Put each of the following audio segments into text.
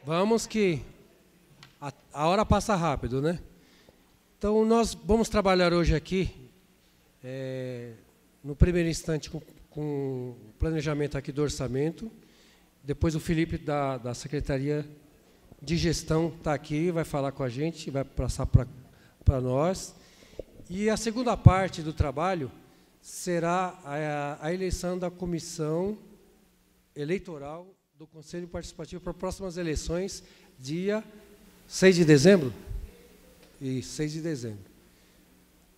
Vamos que a hora passa rápido, né? Então, nós vamos trabalhar hoje aqui, no primeiro instante, com o planejamento aqui do orçamento. Depois o Felipe, da Secretaria de Gestão, está aqui, vai falar com a gente, vai passar para nós. E a segunda parte do trabalho será a eleição da comissão eleitoral do Conselho Participativo para as próximas eleições, dia 6 de dezembro? E 6 de dezembro.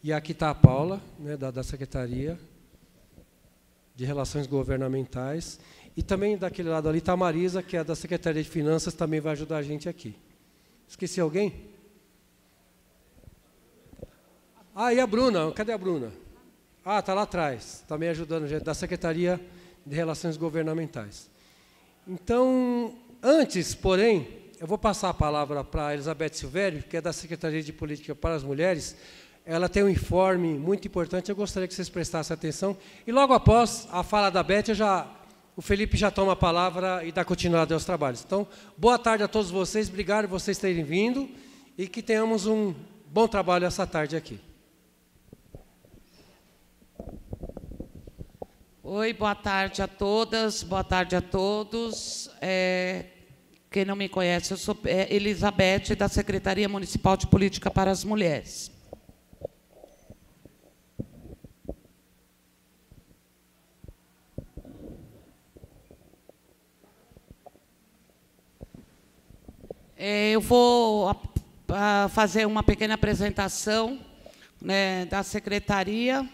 E aqui está a Paula, né, da Secretaria de Relações Governamentais. E também daquele lado ali está a Marisa, que é da Secretaria de Finanças, também vai ajudar a gente aqui. Esqueci alguém? Ah, e a Bruna? Cadê a Bruna? Ah, está lá atrás, também ajudando a gente, da Secretaria de Relações Governamentais. Então, antes, porém, eu vou passar a palavra para a Elizabeth Silvério, que é da Secretaria de Política para as Mulheres. Ela tem um informe muito importante, eu gostaria que vocês prestassem atenção. E logo após a fala da Beth, o Felipe já toma a palavra e dá continuidade aos trabalhos. Então, boa tarde a todos vocês, obrigado por vocês terem vindo e que tenhamos um bom trabalho essa tarde aqui. Oi, boa tarde a todas, boa tarde a todos. Quem não me conhece, eu sou Elizabeth, da Secretaria Municipal de Política para as Mulheres. Eu vou fazer uma pequena apresentação, né, da Secretaria.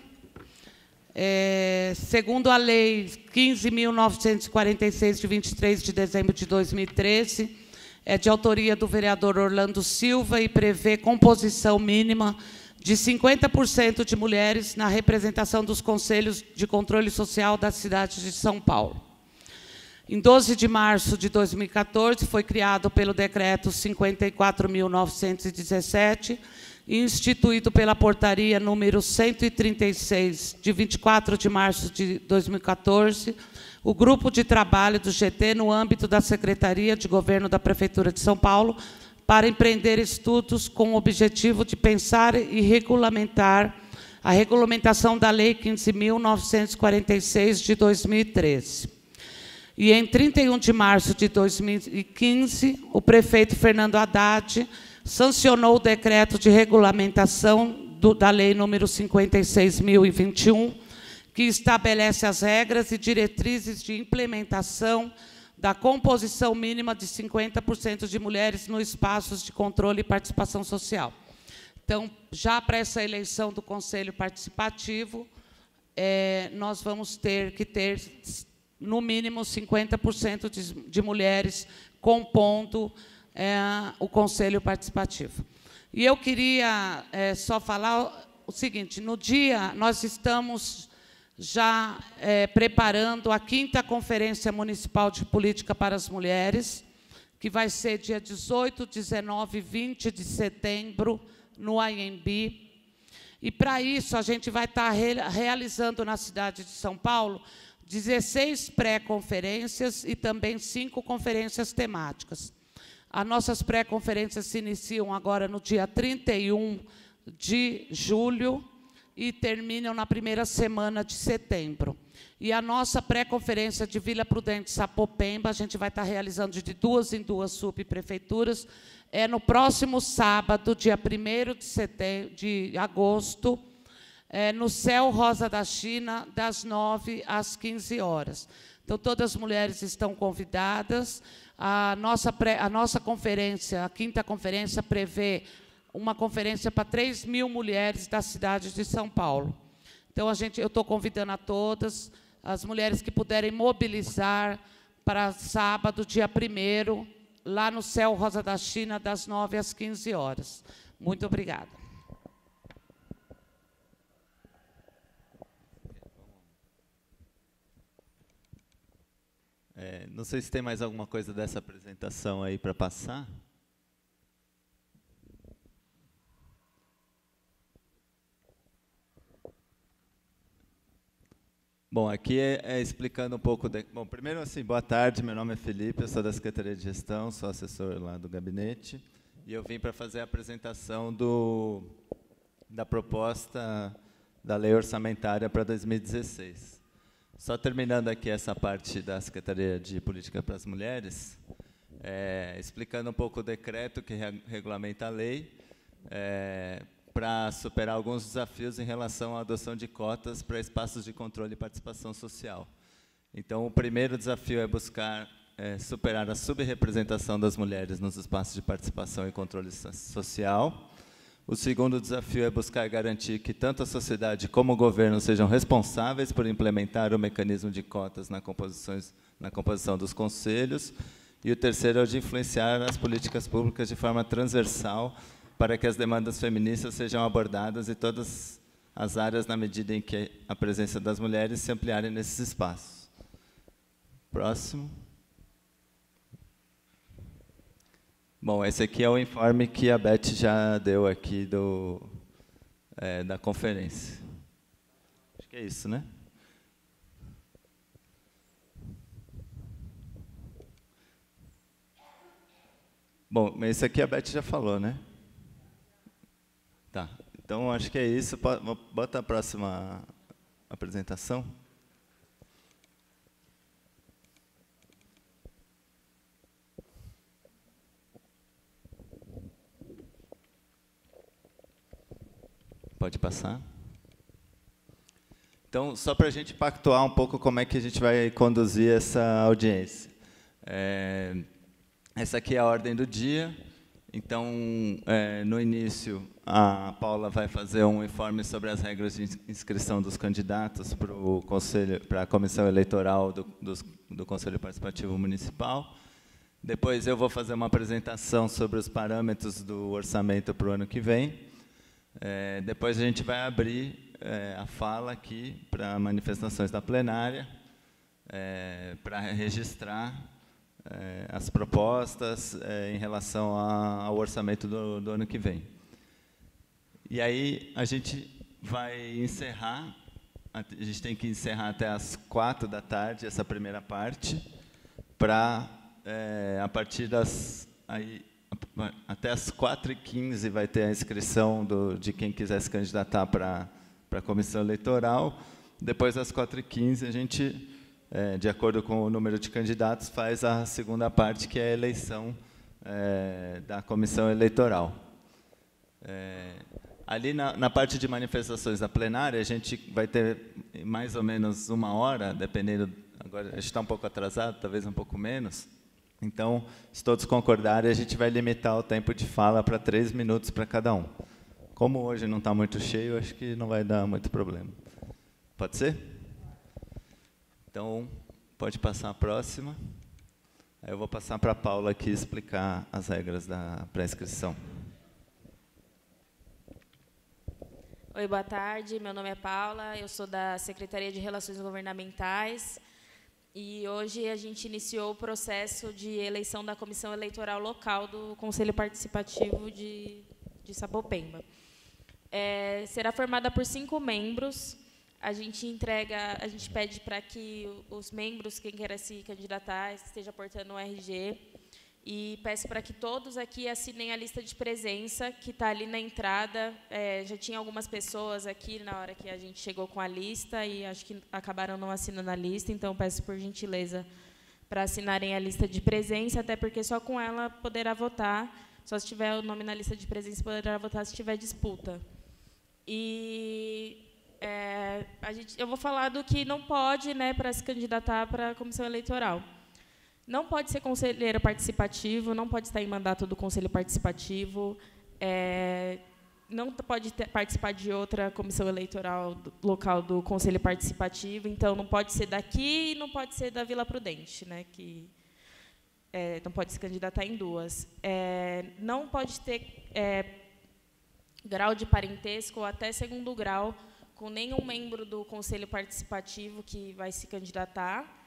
Segundo a Lei 15.946, de 23 de dezembro de 2013, é de autoria do vereador Orlando Silva e prevê composição mínima de 50% de mulheres na representação dos conselhos de controle social da cidade de São Paulo. Em 12 de março de 2014, foi criado pelo Decreto 54.917, instituído pela Portaria número 136, de 24 de março de 2014, o Grupo de Trabalho do GT no âmbito da Secretaria de Governo da Prefeitura de São Paulo, para empreender estudos com o objetivo de pensar e regulamentar a regulamentação da Lei 15.946, de 2013. E em 31 de março de 2015, o prefeito Fernando Haddad sancionou o decreto de regulamentação da Lei número 56.021, que estabelece as regras e diretrizes de implementação da composição mínima de 50% de mulheres nos espaços de controle e participação social. Então, já para essa eleição do Conselho Participativo, nós vamos ter que ter, no mínimo, 50% de mulheres compondo o Conselho Participativo. E eu queria só falar o seguinte: no dia, nós estamos já preparando a 5ª Conferência Municipal de Política para as Mulheres, que vai ser dia 18, 19 e 20 de setembro, no AMB. E, para isso, a gente vai estar realizando na cidade de São Paulo 16 pré-conferências e também 5 conferências temáticas. As nossas pré-conferências se iniciam agora no dia 31 de julho e terminam na primeira semana de setembro. E a nossa pré-conferência de Vila Prudente Sapopemba, a gente vai estar realizando de 2 em 2 subprefeituras, no próximo sábado, dia 1º de agosto, no Céu Rosa da China, das 9 às 15 horas. Então, todas as mulheres estão convidadas. A nossa conferência, a 5ª conferência, prevê uma conferência para 3.000 mulheres da cidade de São Paulo. Então, eu estou convidando a todas, as mulheres que puderem mobilizar para sábado, dia 1º, lá no Céu Rosa da China, das 9 às 15 horas. Muito obrigada. Não sei se tem mais alguma coisa dessa apresentação aí para passar. Bom, aqui é explicando um pouco... Bom, primeiro, assim, boa tarde, meu nome é Felipe, eu sou da Secretaria de Gestão, sou assessor lá do gabinete, e eu vim para fazer a apresentação da proposta da Lei Orçamentária para 2016. Só terminando aqui essa parte da Secretaria de Política para as Mulheres, explicando um pouco o decreto que regulamenta a lei, para superar alguns desafios em relação à adoção de cotas para espaços de controle e participação social. Então, o primeiro desafio é buscar superar a subrepresentação das mulheres nos espaços de participação e controle social. O segundo desafio é buscar garantir que tanto a sociedade como o governo sejam responsáveis por implementar o mecanismo de cotas na composição dos conselhos. E o terceiro é o de influenciar as políticas públicas de forma transversal para que as demandas feministas sejam abordadas em todas as áreas na medida em que a presença das mulheres se ampliarem nesses espaços. Próximo. Bom, esse aqui é o informe que a Beth já deu aqui da conferência. Acho que é isso, né? Bom, mas esse aqui a Beth já falou, né? Tá, então acho que é isso. Bota a próxima apresentação. Pode passar. Então, só para a gente pactuar um pouco como é que a gente vai conduzir essa audiência. Essa aqui é a ordem do dia. Então, no início, a Paula vai fazer um informe sobre as regras de inscrição dos candidatos para a Comissão Eleitoral do Conselho Participativo Municipal. Depois, eu vou fazer uma apresentação sobre os parâmetros do orçamento para o ano que vem. Depois, a gente vai abrir a fala aqui para manifestações da plenária, para registrar as propostas em relação ao orçamento do ano que vem. E aí a gente vai encerrar, a gente tem que encerrar até às 4 da tarde essa primeira parte, para a partir das... até às 4h15 vai ter a inscrição de quem quiser se candidatar para a comissão eleitoral. Depois das 4h15 a gente... de acordo com o número de candidatos, faz a segunda parte, que é a eleição da comissão eleitoral. Ali na parte de manifestações da plenária, a gente vai ter mais ou menos 1 hora, dependendo, agora a gente está um pouco atrasado, talvez um pouco menos. Então, se todos concordarem, a gente vai limitar o tempo de fala para 3 minutos para cada um. Como hoje não está muito cheio, acho que não vai dar muito problema. Pode ser? Então, pode passar a próxima. Aí eu vou passar para a Paula aqui explicar as regras da pré-inscrição. Oi, boa tarde. Meu nome é Paula, eu sou da Secretaria de Relações Governamentais e hoje a gente iniciou o processo de eleição da Comissão Eleitoral Local do Conselho Participativo de Sapopemba. Será formada por 5 membros. A gente pede para que os membros, quem queira se candidatar, esteja portando o RG, e peço para que todos aqui assinem a lista de presença, que está ali na entrada. Já tinha algumas pessoas aqui na hora que a gente chegou com a lista, e acho que acabaram não assinando a lista, então peço, por gentileza, para assinarem a lista de presença, até porque só com ela poderá votar, só se tiver o nome na lista de presença poderá votar se tiver disputa. E... eu vou falar do que não pode, né, para se candidatar para a comissão eleitoral. Não pode ser conselheiro participativo, não pode estar em mandato do conselho participativo, não pode participar de outra comissão eleitoral local do conselho participativo, então não pode ser daqui e não pode ser da Vila Prudente, né, que não pode se candidatar em 2. Não pode ter grau de parentesco ou até 2º grau com nenhum membro do Conselho Participativo que vai se candidatar,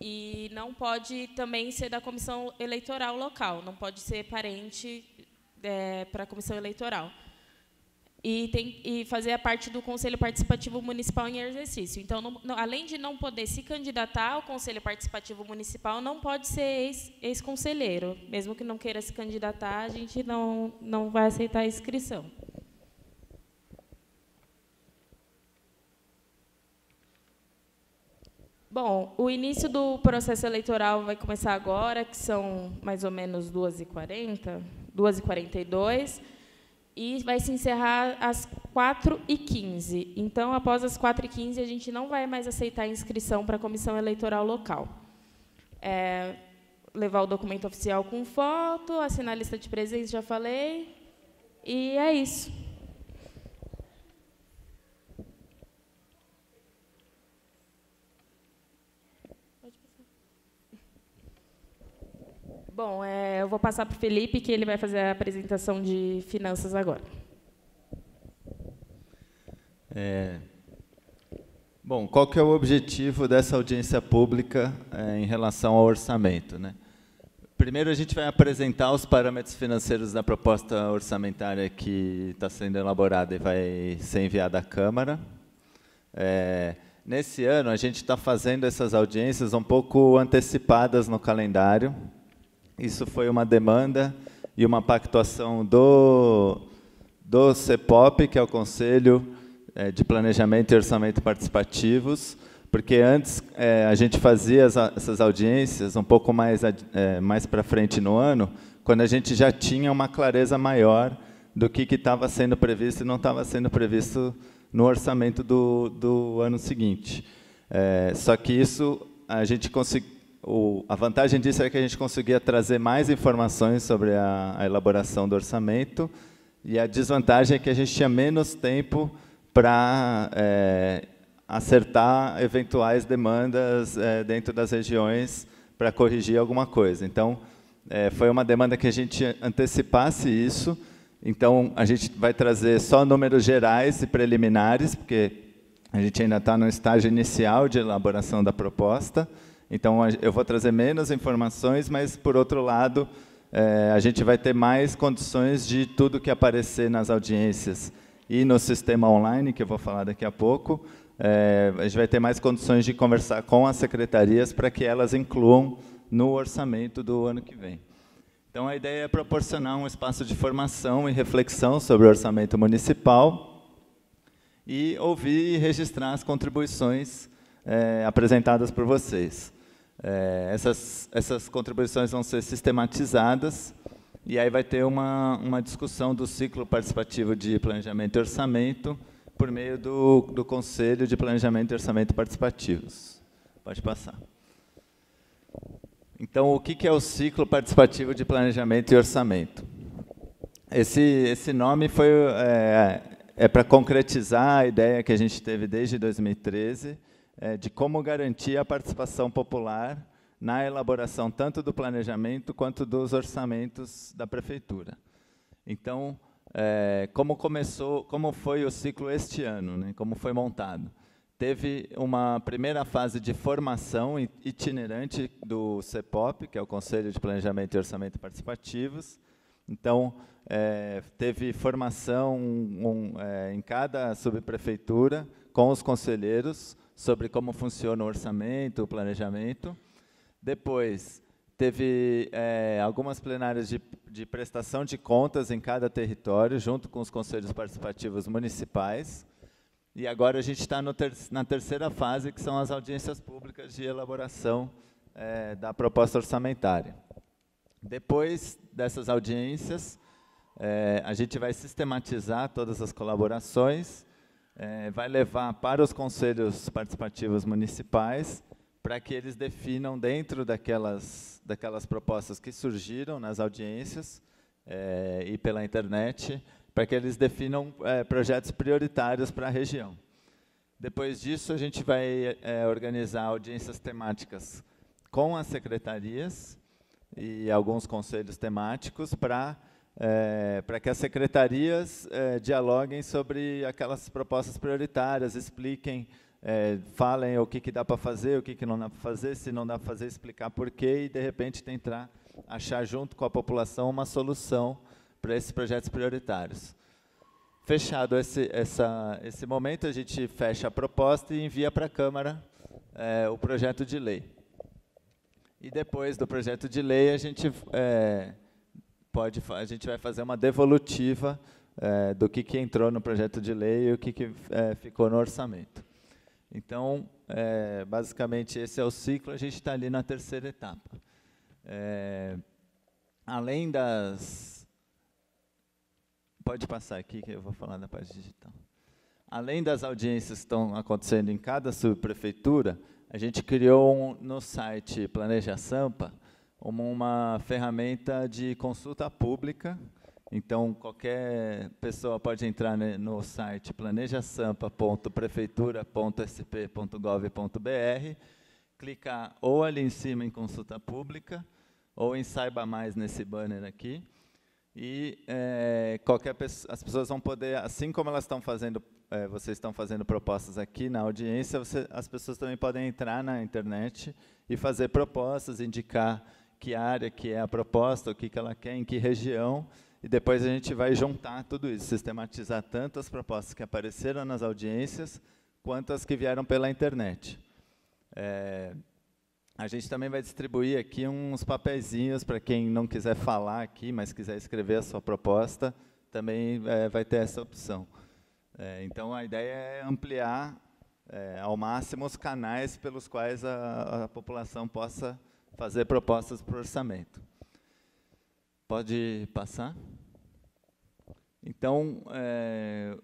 e não pode também ser da Comissão Eleitoral Local, não pode ser parente para a Comissão Eleitoral. e fazer a parte do Conselho Participativo Municipal em exercício. Então, além de não poder se candidatar ao Conselho Participativo Municipal, não pode ser ex-conselheiro. Mesmo que não queira se candidatar, a gente não vai aceitar a inscrição. Bom, o início do processo eleitoral vai começar agora, que são mais ou menos 2h40, 2h42, e vai se encerrar às 4h15. Então, após as 4h15, a gente não vai mais aceitar a inscrição para a comissão eleitoral local. Levar o documento oficial com foto, assinar a lista de presença, já falei, e é isso. Bom, eu vou passar para o Felipe, que ele vai fazer a apresentação de finanças agora. Bom, qual que é o objetivo dessa audiência pública em relação ao orçamento, né? Primeiro, a gente vai apresentar os parâmetros financeiros da proposta orçamentária que está sendo elaborada e vai ser enviada à Câmara. Nesse ano, a gente está fazendo essas audiências um pouco antecipadas no calendário. Isso foi uma demanda e uma pactuação do CEPOP, que é o Conselho de Planejamento e Orçamento Participativos, porque antes a gente fazia essas audiências um pouco mais para frente no ano, quando a gente já tinha uma clareza maior do que estava sendo previsto e não estava sendo previsto no orçamento do ano seguinte. Só que isso a gente conseguiu. A vantagem disso é que a gente conseguia trazer mais informações sobre a elaboração do orçamento, e a desvantagem é que a gente tinha menos tempo para acertar eventuais demandas dentro das regiões para corrigir alguma coisa. Então, foi uma demanda que a gente antecipasse isso. Então, a gente vai trazer só números gerais e preliminares, porque a gente ainda está no estágio inicial de elaboração da proposta. Então, eu vou trazer menos informações, mas, por outro lado, a gente vai ter mais condições de tudo que aparecer nas audiências e no sistema online, que eu vou falar daqui a pouco. A gente vai ter mais condições de conversar com as secretarias para que elas incluam no orçamento do ano que vem. Então, a ideia é proporcionar um espaço de formação e reflexão sobre o orçamento municipal e ouvir e registrar as contribuições apresentadas por vocês. Essas contribuições vão ser sistematizadas, e aí vai ter uma discussão do ciclo participativo de planejamento e orçamento por meio do Conselho de Planejamento e Orçamento Participativos. Pode passar. Então, o que é o ciclo participativo de planejamento e orçamento? Esse nome foi para concretizar a ideia que a gente teve desde 2013, de como garantir a participação popular na elaboração tanto do planejamento quanto dos orçamentos da prefeitura. Então, como foi o ciclo este ano, né? Como foi montado? Teve uma primeira fase de formação itinerante do CEPOP, que é o Conselho de Planejamento e Orçamento Participativos. Então, teve formação em cada subprefeitura com os conselheiros sobre como funciona o orçamento, o planejamento. Depois, teve algumas plenárias de prestação de contas em cada território, junto com os conselhos participativos municipais. E agora a gente está na terceira fase, que são as audiências públicas de elaboração da proposta orçamentária. Depois dessas audiências, a gente vai sistematizar todas as colaborações, vai levar para os conselhos participativos municipais, para que eles definam, dentro daquelas propostas que surgiram nas audiências e pela internet, para que eles definam projetos prioritários para a região. Depois disso, a gente vai organizar audiências temáticas com as secretarias e alguns conselhos temáticos para que as secretarias dialoguem sobre aquelas propostas prioritárias, expliquem, falem o que dá para fazer, o que não dá para fazer, se não dá para fazer, explicar por quê, e, de repente, tentar achar, junto com a população, uma solução para esses projetos prioritários. Fechado esse momento, a gente fecha a proposta e envia para a Câmara o projeto de lei. E depois do projeto de lei, a gente vai fazer uma devolutiva do que entrou no projeto de lei e o que ficou no orçamento. Então, basicamente, esse é o ciclo, a gente está ali na terceira etapa. Além das... Pode passar aqui, que eu vou falar da parte digital. Além das audiências que estão acontecendo em cada subprefeitura, a gente criou no site Planeja Sampa uma ferramenta de consulta pública. Então, qualquer pessoa pode entrar no site planejasampa.prefeitura.sp.gov.br, clicar ou ali em cima em consulta pública, ou em saiba mais nesse banner aqui, e as pessoas vão poder, assim como elas estão fazendo, vocês estão fazendo propostas aqui na audiência, as pessoas também podem entrar na internet e fazer propostas, indicar que área que é a proposta, o que ela quer, em que região, e depois a gente vai juntar tudo isso, sistematizar tanto as propostas que apareceram nas audiências, quanto as que vieram pela internet. A gente também vai distribuir aqui uns papeizinhos para quem não quiser falar aqui, mas quiser escrever a sua proposta, também vai ter essa opção. Então, a ideia é ampliar ao máximo os canais pelos quais a população possa fazer propostas para o orçamento. Pode passar? Então,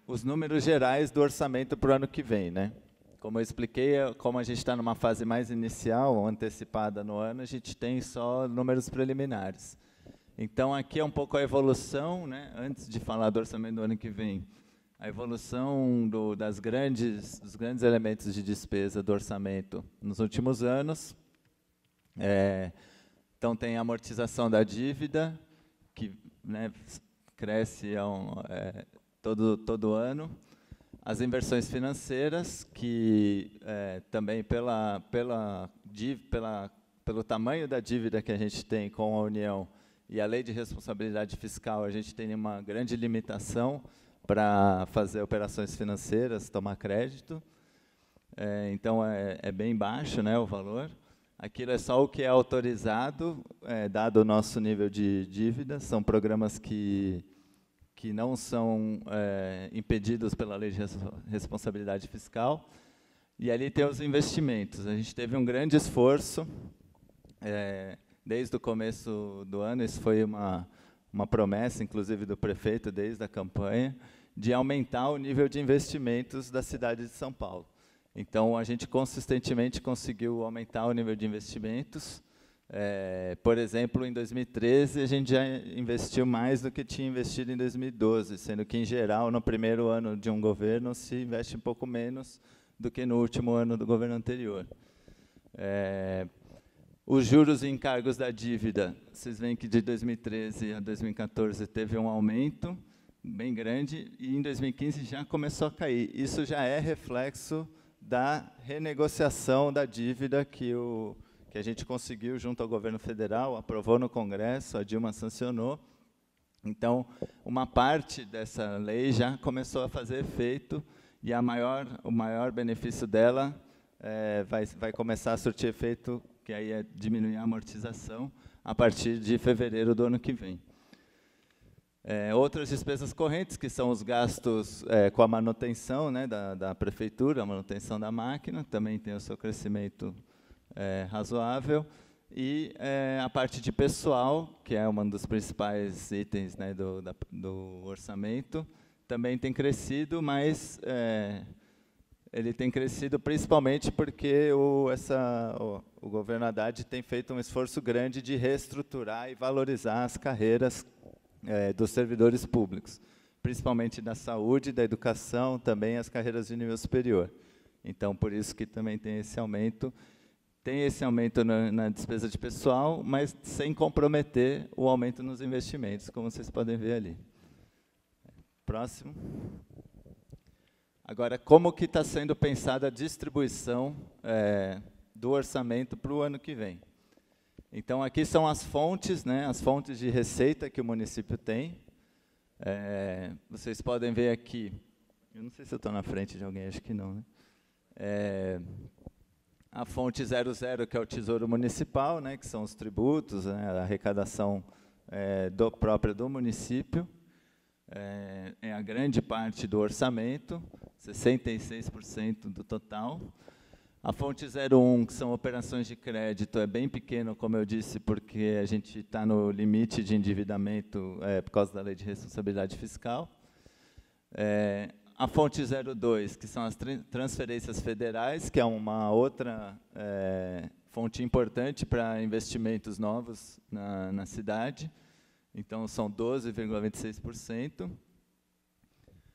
os números gerais do orçamento para o ano que vem, né? Como eu expliquei, como a gente está numa fase mais inicial, antecipada no ano, a gente tem só números preliminares. Então, aqui é um pouco a evolução, né? Antes de falar do orçamento do ano que vem, a evolução dos grandes elementos de despesa do orçamento nos últimos anos. Então, tem a amortização da dívida, que, né, cresce todo ano. As inversões financeiras, que também pelo tamanho da dívida que a gente tem com a União e a Lei de Responsabilidade Fiscal, a gente tem uma grande limitação para fazer operações financeiras, tomar crédito. Então, é bem baixo, né, o valor. Aquilo é só o que é autorizado, dado o nosso nível de dívida. São programas que não são impedidos pela Lei de Responsabilidade Fiscal. E ali tem os investimentos. A gente teve um grande esforço, desde o começo do ano, isso foi uma promessa, inclusive, do prefeito, desde a campanha, de aumentar o nível de investimentos da cidade de São Paulo. Então, a gente consistentemente conseguiu aumentar o nível de investimentos. Por exemplo, em 2013, a gente já investiu mais do que tinha investido em 2012, sendo que, em geral, no primeiro ano de um governo, se investe um pouco menos do que no último ano do governo anterior. Os juros e encargos da dívida, vocês veem que de 2013 a 2014 teve um aumento bem grande, e em 2015 já começou a cair. Isso já é reflexo da renegociação da dívida que a gente conseguiu junto ao governo federal, aprovou no Congresso, a Dilma sancionou. Então, uma parte dessa lei já começou a fazer efeito, e o maior benefício dela vai começar a surtir efeito, que aí é diminuir a amortização, a partir de fevereiro do ano que vem. Outras despesas correntes, que são os gastos com a manutenção, né, da prefeitura, a manutenção da máquina, também tem o seu crescimento razoável, e a parte de pessoal, que é um dos principais itens, né, do orçamento, também tem crescido, mas ele tem crescido principalmente porque o governo Haddad tem feito um esforço grande de reestruturar e valorizar as carreiras dos servidores públicos, principalmente da saúde, da educação, também as carreiras de nível superior. Então, por isso que também tem esse aumento. Tem esse aumento na despesa de pessoal, mas sem comprometer o aumento nos investimentos, como vocês podem ver ali. Próximo. Agora, como que está sendo pensada a distribuição do orçamento para o ano que vem? Então, aqui são as fontes, né, as fontes de receita que o município tem. Vocês podem ver aqui, eu não sei se eu estou na frente de alguém, acho que não, né? A fonte 00, que é o Tesouro Municipal, né, que são os tributos, né, a arrecadação própria do município, é a grande parte do orçamento, 66% do total. A fonte 01, que são operações de crédito, é bem pequeno, como eu disse, porque a gente está no limite de endividamento por causa da Lei de Responsabilidade Fiscal. A fonte 02, que são as transferências federais, que é uma outra fonte importante para investimentos novos na cidade. Então, são 12,26%.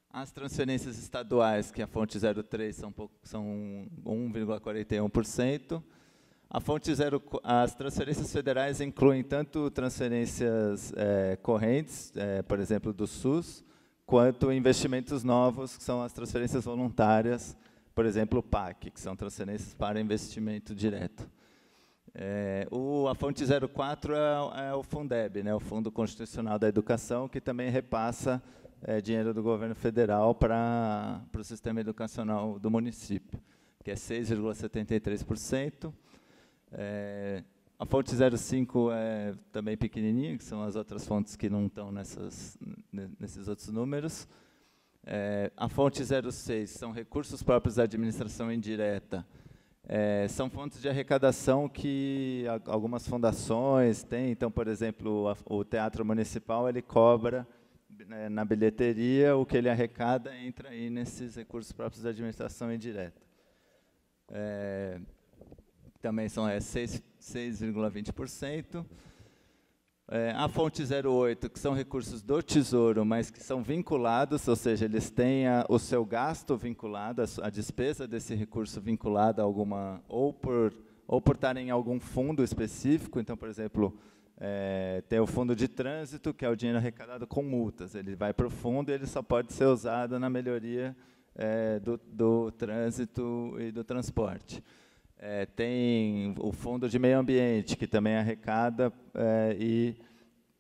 As transferências estaduais, que é a fonte 03, são 1,41%. As transferências federais incluem tanto transferências correntes, por exemplo, do SUS, quanto investimentos novos, que são as transferências voluntárias, por exemplo, o PAC, que são transferências para investimento direto. A fonte 04 é o Fundeb, né, o Fundo Constitucional da Educação, que também repassa dinheiro do governo federal para o sistema educacional do município, que é 6,73%. A fonte 05 é também pequenininha, que são as outras fontes que não estão nesses outros números. A fonte 06 são recursos próprios da administração indireta. São fontes de arrecadação que algumas fundações têm. Então, por exemplo, o Teatro Municipal ele cobra na bilheteria, o que ele arrecada entra aí nesses recursos próprios da administração indireta. Também são 6,20%. A fonte 08, que são recursos do Tesouro, mas que são vinculados, ou seja, eles têm o seu gasto vinculado, a despesa desse recurso vinculada a alguma, ou por estar em algum fundo específico. Então, por exemplo, tem o fundo de trânsito, que é o dinheiro arrecadado com multas. Ele vai para o fundo e ele só pode ser usado na melhoria do trânsito e do transporte. Tem o fundo de meio ambiente, que também arrecada e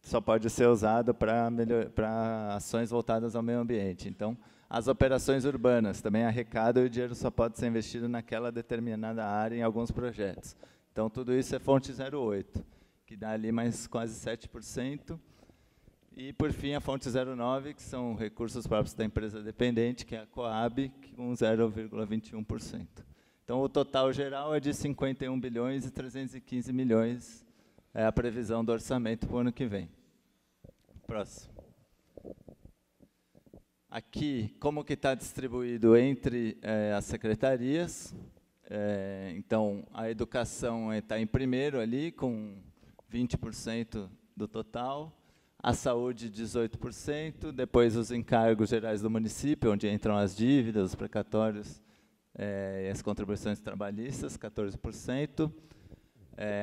só pode ser usado para ações voltadas ao meio ambiente. Então, as operações urbanas também arrecadam e o dinheiro só pode ser investido naquela determinada área em alguns projetos. Então, tudo isso é fonte 08, que dá ali mais quase 7%. E, por fim, a fonte 09, que são recursos próprios da empresa dependente, que é a Coab, com 0,21%. Então, o total geral é de 51 bilhões e 315 milhões, é a previsão do orçamento para o ano que vem. Próximo. Aqui, como que está distribuído entre as secretarias. Então, a educação está em primeiro ali, com 20% do total. A saúde, 18%. Depois, os encargos gerais do município, onde entram as dívidas, os precatórios, e as contribuições trabalhistas, 14%.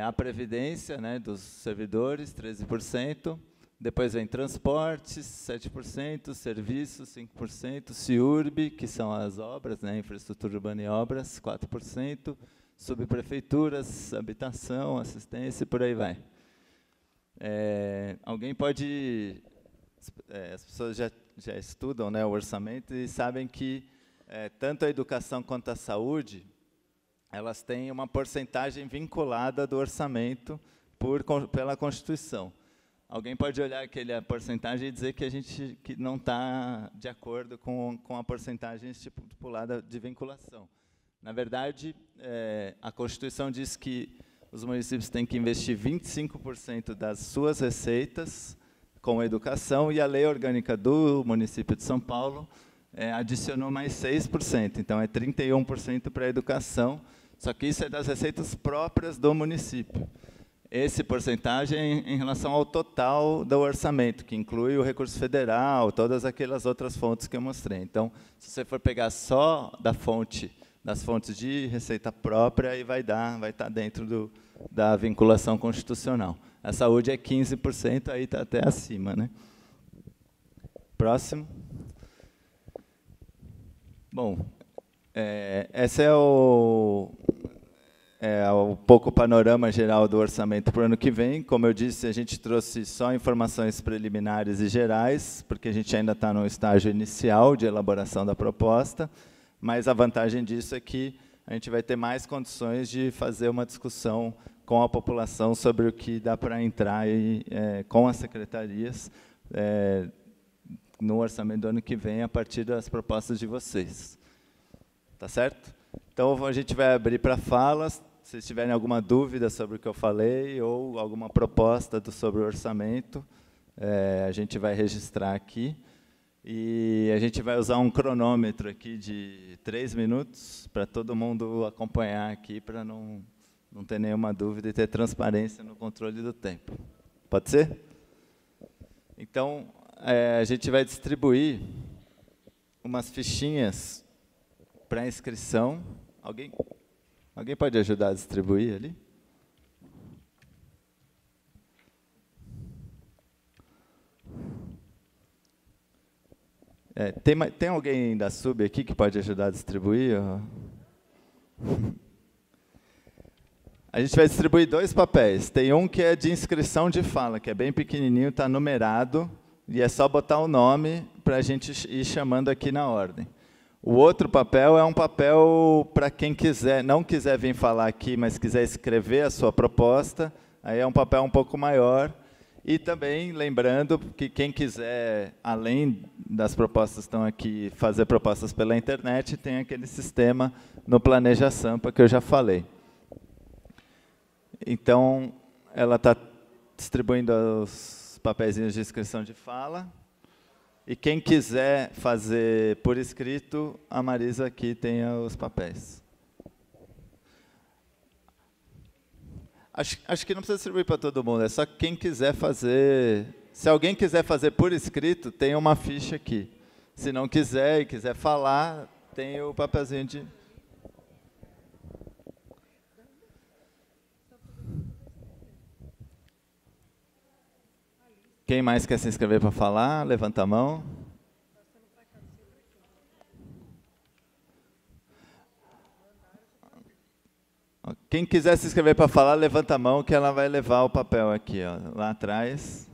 A previdência, né, dos servidores, 13%. Depois vem transportes, 7%, serviços, 5%, CIURB, que são as obras, né, infraestrutura urbana e obras, 4%, subprefeituras, habitação, assistência, e por aí vai. Alguém pode... as pessoas já estudam, né, o orçamento e sabem que tanto a educação quanto a saúde, elas têm uma porcentagem vinculada do orçamento pela Constituição. Alguém pode olhar aquela porcentagem e dizer que não está de acordo com a porcentagem estipulada de vinculação. Na verdade, a Constituição diz que os municípios têm que investir 25% das suas receitas com a educação, e a Lei Orgânica do município de São Paulo adicionou mais 6%, então é 31% para a educação, só que isso é das receitas próprias do município. Esse porcentagem em relação ao total do orçamento, que inclui o recurso federal, todas aquelas outras fontes que eu mostrei. Então, se você for pegar só das fontes de receita própria, aí vai estar dentro da vinculação constitucional. A saúde é 15%, aí está até acima, né? Próximo. Bom, essa um pouco o panorama geral do orçamento para o ano que vem. Como eu disse, a gente trouxe só informações preliminares e gerais, porque a gente ainda está no estágio inicial de elaboração da proposta, mas a vantagem disso é que a gente vai ter mais condições de fazer uma discussão com a população sobre o que dá para entrar com as secretarias no orçamento do ano que vem, a partir das propostas de vocês. Tá certo? Então, a gente vai abrir para falas. Se vocês tiverem alguma dúvida sobre o que eu falei ou alguma proposta sobre o orçamento, a gente vai registrar aqui. E a gente vai usar um cronômetro aqui de 3 minutos para todo mundo acompanhar aqui, para não ter nenhuma dúvida e ter transparência no controle do tempo. Pode ser? Então, a gente vai distribuir umas fichinhas para inscrição. Alguém pode ajudar a distribuir ali? Tem alguém da SUB aqui que pode ajudar a distribuir? A gente vai distribuir 2 papéis. Tem um que é de inscrição de fala, que é bem pequenininho, está numerado, e é só botar o nome para a gente ir chamando aqui na ordem. O outro papel é um papel para quem não quiser vir falar aqui, mas quiser escrever a sua proposta, aí é um papel um pouco maior. E também, lembrando que quem quiser, além das propostas que estão aqui, fazer propostas pela internet, tem aquele sistema no Planeja Sampa, que eu já falei. Então, ela está distribuindo os papeizinhos de inscrição de fala. E quem quiser fazer por escrito, a Marisa aqui tem os papéis. Acho que não precisa distribuir para todo mundo, é só quem quiser fazer. Se alguém quiser fazer por escrito, tem uma ficha aqui. Se não quiser e quiser falar, tem o papelzinho de... Quem mais quer se inscrever para falar? Levanta a mão. Quem quiser se inscrever para falar, levanta a mão, que ela vai levar o papel aqui, ó, lá atrás.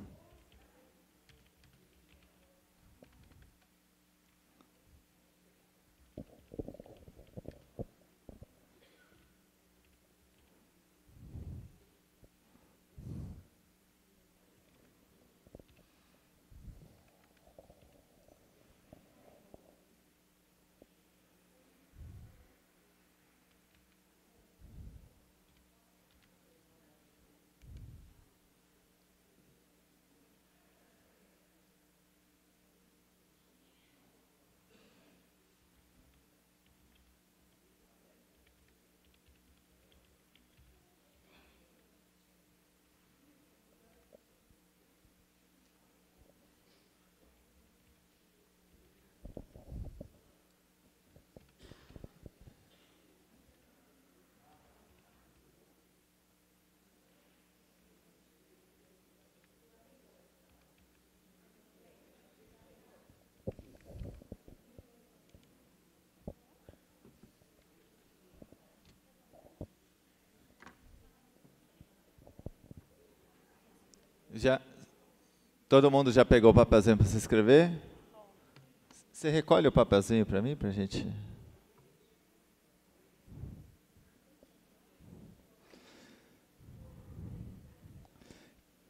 Todo mundo já pegou o papelzinho para se inscrever? Você recolhe o papelzinho para mim, para a gente...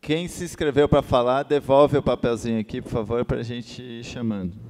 Quem se inscreveu para falar, devolve o papelzinho aqui, por favor, para a gente ir chamando.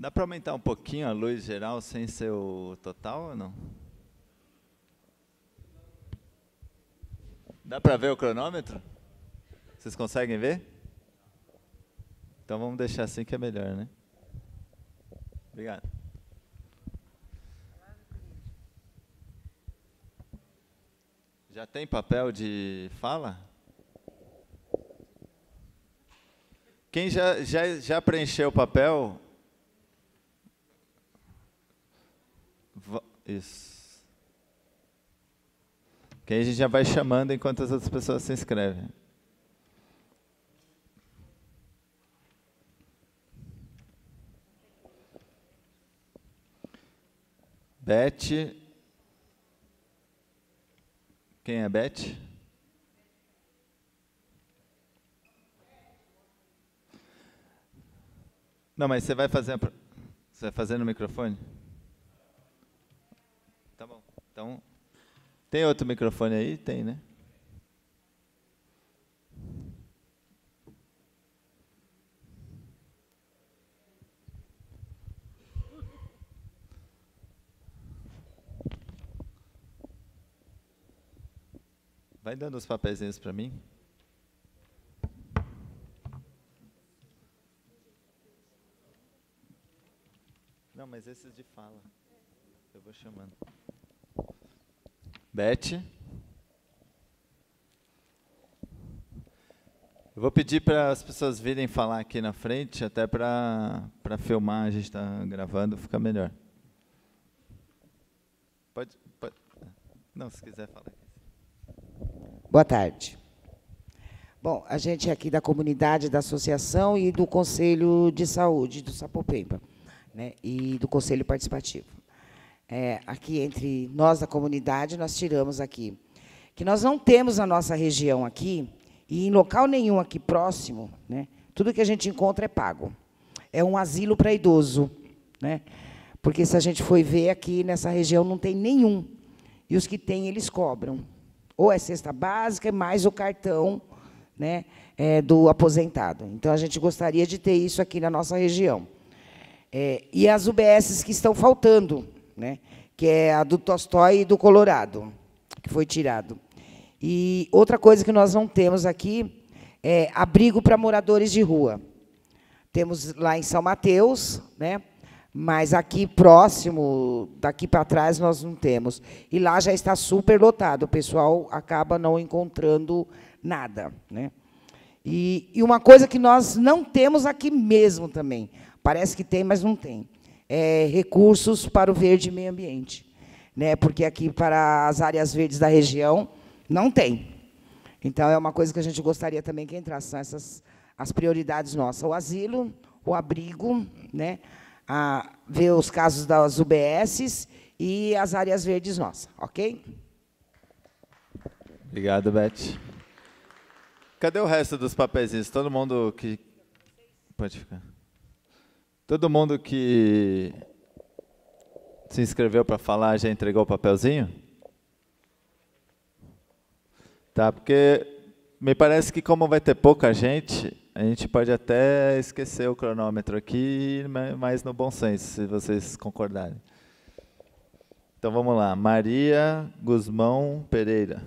Dá para aumentar um pouquinho a luz geral sem ser o total ou não? Dá para ver o cronômetro? Vocês conseguem ver? Então vamos deixar assim que é melhor, né? Obrigado. Já tem papel de fala? Quem já preencheu o papel? Isso. Que aí a gente já vai chamando enquanto as outras pessoas se inscrevem. Beth. Quem é Beth? Não, mas você vai fazer no microfone? Tá bom. Então, tem outro microfone aí? Tem, né? Vai dando os papeizinhos para mim. Não, mas esses de fala. Eu vou chamando. Beth. Eu vou pedir para as pessoas virem falar aqui na frente, até para filmar, a gente está gravando, fica melhor. Pode. Não, se quiser falar. Boa tarde. Bom, a gente é aqui da comunidade, da associação e do Conselho de Saúde do Sapopemba, né, e do Conselho Participativo. Aqui, entre nós da comunidade, nós tiramos aqui que nós não temos na nossa região aqui, e em local nenhum aqui próximo, né, tudo que a gente encontra é pago. É um asilo para idoso, né, porque se a gente for ver aqui nessa região não tem nenhum, e os que tem eles cobram. Ou é cesta básica, mais o cartão, né, do aposentado. Então, a gente gostaria de ter isso aqui na nossa região. E as UBSs que estão faltando, né, que é a do Tolstói e do Colorado, que foi tirado. E outra coisa que nós não temos aqui é abrigo para moradores de rua. Temos lá em São Mateus, né, mas aqui próximo, daqui para trás, nós não temos. E lá já está super lotado, o pessoal acaba não encontrando nada, né? E uma coisa que nós não temos aqui mesmo também, parece que tem, mas não tem, recursos para o verde e meio ambiente, né? Porque aqui, para as áreas verdes da região, não tem. Então, é uma coisa que a gente gostaria também que entrasse, são essas as prioridades nossas, o asilo, o abrigo, né? Ver os casos das UBSs e as áreas verdes nossas, ok? Obrigado, Beth. Cadê o resto dos papeizinhos? Todo mundo que... Pode ficar. Todo mundo que se inscreveu para falar já entregou o papelzinho? Tá, porque me parece que como vai ter pouca gente, a gente pode até esquecer o cronômetro aqui, mas no bom senso, se vocês concordarem. Então, vamos lá. Maria Guzmão Pereira.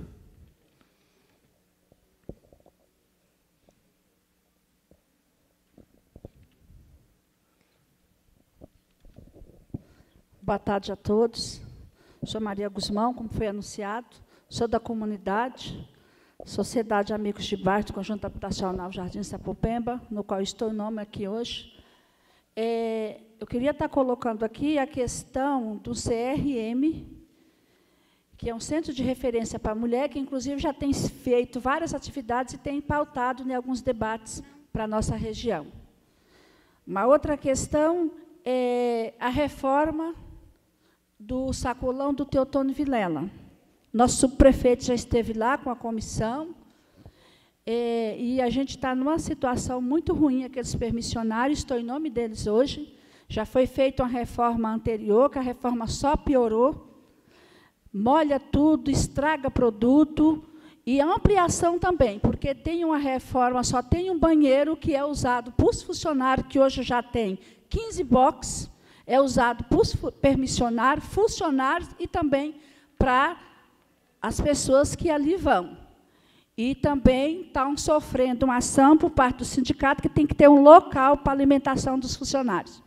Boa tarde a todos. Sou Maria Guzmão, como foi anunciado. Sou da comunidade, Sociedade Amigos de Bairro do Conjunto Habitacional Jardim Sapopemba, no qual estou em nome aqui hoje. Eu queria estar colocando aqui a questão do CRM, que é um centro de referência para a mulher, que, inclusive, já tem feito várias atividades e tem pautado em alguns debates para a nossa região. Uma outra questão é a reforma do sacolão do Teotônio Vilela. Nosso subprefeito já esteve lá com a comissão, e a gente está numa situação muito ruim, aqueles permissionários, estou em nome deles hoje. Já foi feita uma reforma anterior, que a reforma só piorou, molha tudo, estraga produto, e a ampliação também, porque tem uma reforma, só tem um banheiro que é usado por funcionários, que hoje já tem 15 boxes, é usado por permissionários, funcionários e também para as pessoas que ali vão. E também estão sofrendo uma ação por parte do sindicato que tem que ter um local para alimentação dos funcionários.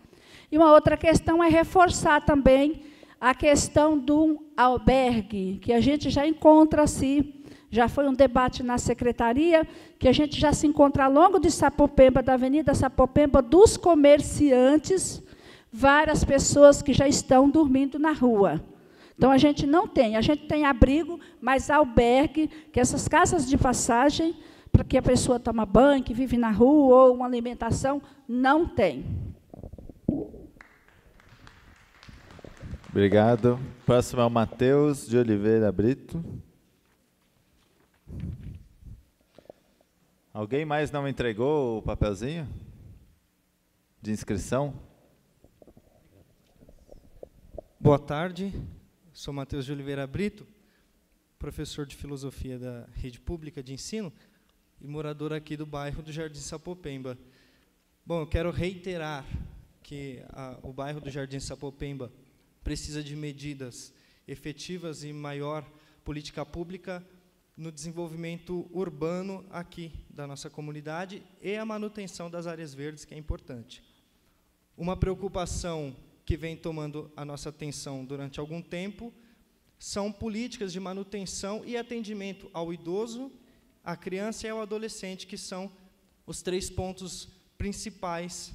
E uma outra questão é reforçar também a questão do albergue, que a gente já encontra assim, já foi um debate na secretaria, que a gente já se encontra ao longo de Sapopemba, da Avenida Sapopemba, dos comerciantes, várias pessoas que já estão dormindo na rua. Então, a gente não tem. A gente tem abrigo, mas albergue, que essas casas de passagem, para que a pessoa toma banho, que vive na rua, ou uma alimentação, não tem. Obrigado. Próximo é o Matheus de Oliveira Brito. Alguém mais não entregou o papelzinho de inscrição? Boa tarde. Sou Matheus de Oliveira Brito, professor de filosofia da rede pública de ensino e morador aqui do bairro do Jardim Sapopemba. Bom, eu quero reiterar que o bairro do Jardim Sapopemba precisa de medidas efetivas e maior política pública no desenvolvimento urbano aqui da nossa comunidade e a manutenção das áreas verdes, que é importante. Uma preocupação que vem tomando a nossa atenção durante algum tempo são políticas de manutenção e atendimento ao idoso, à criança e ao adolescente, que são os 3 pontos principais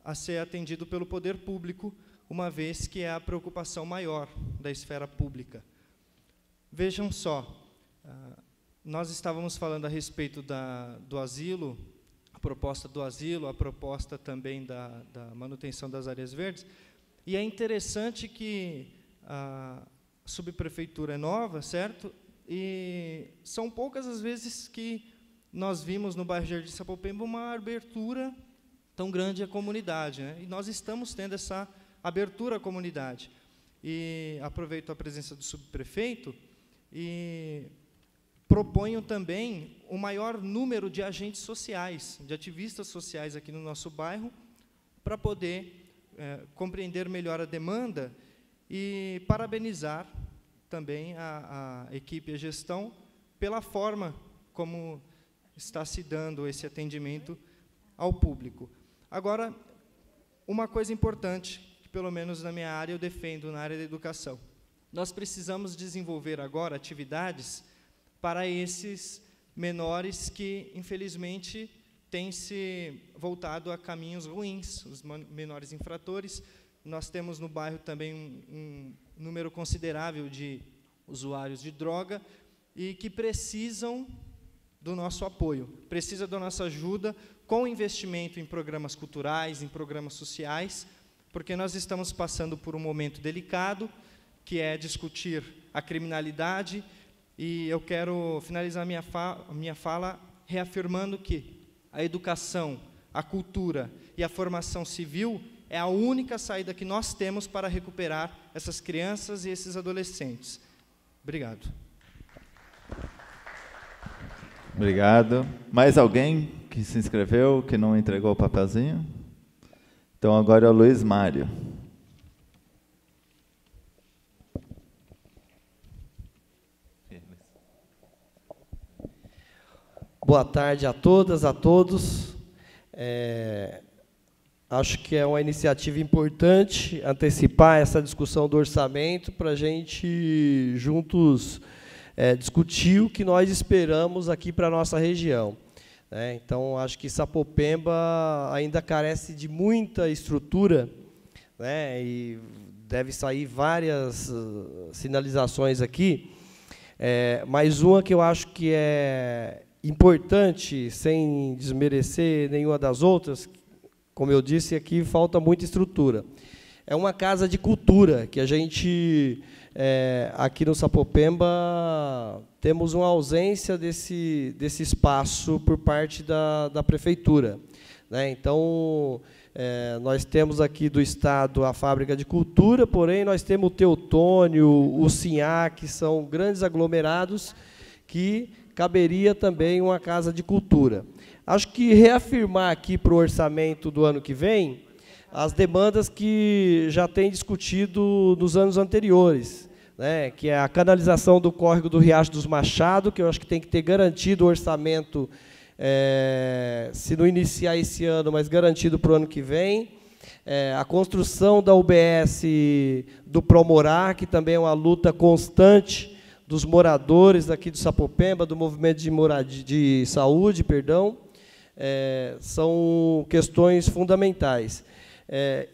a ser atendido pelo poder público, uma vez que é a preocupação maior da esfera pública. Vejam só, nós estávamos falando a respeito do asilo, a proposta do asilo, a proposta também da manutenção das áreas verdes, e é interessante que a subprefeitura é nova, certo? E são poucas as vezes que nós vimos no bairro Jardim Sapopemba uma abertura tão grande à comunidade, né? E nós estamos tendo essa abertura à comunidade. E aproveito a presença do subprefeito e proponho também o maior número de agentes sociais, de ativistas sociais aqui no nosso bairro, para poder compreender melhor a demanda e parabenizar também a equipe e a gestão pela forma como está se dando esse atendimento ao público. Agora, uma coisa importante, que pelo menos na minha área eu defendo, na área da educação. Nós precisamos desenvolver agora atividades para esses menores que, infelizmente, têm se voltado a caminhos ruins, os menores infratores. Nós temos no bairro também um número considerável de usuários de droga e que precisam do nosso apoio, precisam da nossa ajuda com investimento em programas culturais, em programas sociais, porque nós estamos passando por um momento delicado, que é discutir a criminalidade, e eu quero finalizar minha fala reafirmando que a educação, a cultura e a formação civil é a única saída que nós temos para recuperar essas crianças e esses adolescentes. Obrigado. Obrigado. Mais alguém que se inscreveu, que não entregou o papelzinho? Então, agora é o Luiz Mário. Boa tarde a todas, a todos. Acho que é uma iniciativa importante antecipar essa discussão do orçamento para a gente juntos discutir o que nós esperamos aqui para a nossa região. Então, acho que Sapopemba ainda carece de muita estrutura, e deve sair várias sinalizações aqui, mas uma que eu acho que é importante, sem desmerecer nenhuma das outras, como eu disse, aqui falta muita estrutura. É uma casa de cultura, que a gente, aqui no Sapopemba, temos uma ausência desse espaço por parte da prefeitura. Então, nós temos aqui do Estado a Fábrica de Cultura, porém, nós temos o Teotônio, o Sinhá, que são grandes aglomerados que caberia também uma casa de cultura. Acho que reafirmar aqui para o orçamento do ano que vem as demandas que já tem discutido nos anos anteriores, né, que é a canalização do córrego do Riacho dos Machado, que eu acho que tem que ter garantido o orçamento, se não iniciar esse ano, mas garantido para o ano que vem. A construção da UBS do Promorar, que também é uma luta constante dos moradores aqui do Sapopemba, do movimento de saúde, perdão, são questões fundamentais.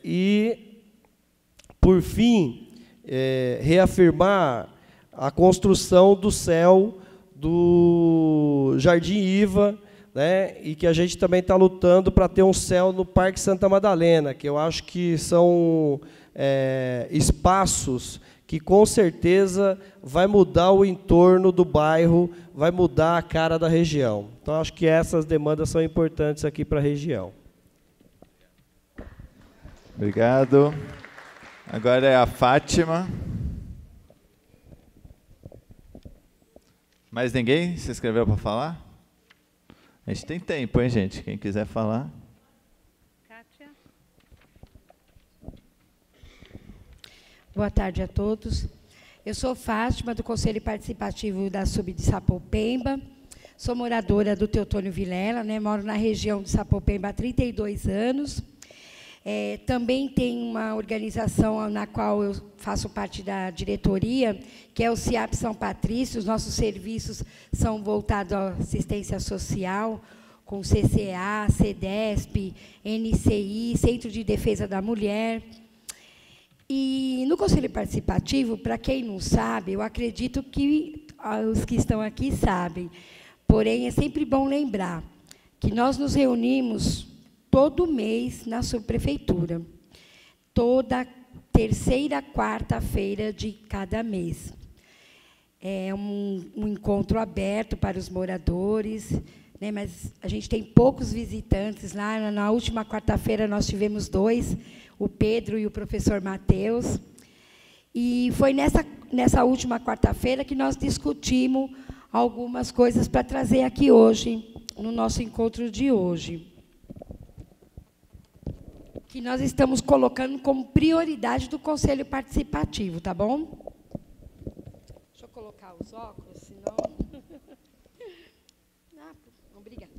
E, por fim, reafirmar a construção do céu do Jardim Iva, né, e que a gente também está lutando para ter um céu no Parque Santa Madalena, que eu acho que são espaços que, com certeza, vai mudar o entorno do bairro, vai mudar a cara da região. Então, acho que essas demandas são importantes aqui para a região. Obrigado. Agora é a Fátima. Mais ninguém se inscreveu para falar? A gente tem tempo, hein, gente? Quem quiser falar. Kátia. Boa tarde a todos. Eu sou Fátima, do Conselho Participativo da SUB de Sapopemba. Sou moradora do Teotônio Vilela, né? Moro na região de Sapopemba há 32 anos. Também tem uma organização na qual eu faço parte da diretoria, que é o CIAP São Patrício. Os nossos serviços são voltados à assistência social, com CCA, CEDESP, NCI, Centro de Defesa da Mulher. E no Conselho Participativo, para quem não sabe, eu acredito que os que estão aqui sabem, porém é sempre bom lembrar que nós nos reunimos todo mês na subprefeitura, toda terceira quarta-feira de cada mês. É um encontro aberto para os moradores, né, mas a gente tem poucos visitantes lá. Na última quarta-feira nós tivemos 2, o Pedro e o professor Matheus. E foi nessa última quarta-feira que nós discutimos algumas coisas para trazer aqui hoje, no nosso encontro de hoje, que nós estamos colocando como prioridade do Conselho Participativo, tá bom? Deixa eu colocar os óculos, senão... Obrigada.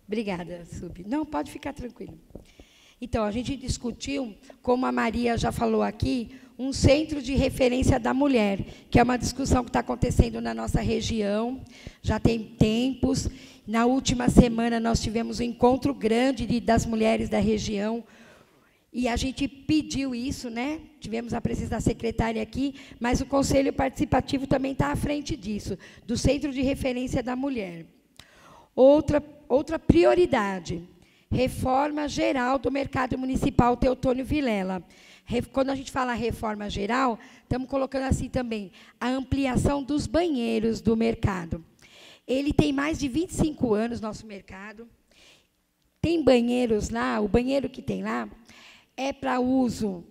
Obrigada, Sub. Não, pode ficar tranquilo. Então, a gente discutiu, como a Maria já falou aqui, um centro de referência da mulher, que é uma discussão que está acontecendo na nossa região, já tem tempos. Na última semana, nós tivemos um encontro grande das mulheres da região, e a gente pediu isso, né? Tivemos a presença da secretária aqui, mas o Conselho Participativo também está à frente disso, do Centro de Referência da Mulher. Outra prioridade, reforma geral do mercado municipal Teotônio Vilela. Quando a gente fala reforma geral, estamos colocando assim também, a ampliação dos banheiros do mercado. Ele tem mais de 25 anos, nosso mercado. Tem banheiros lá, o banheiro que tem lá é para uso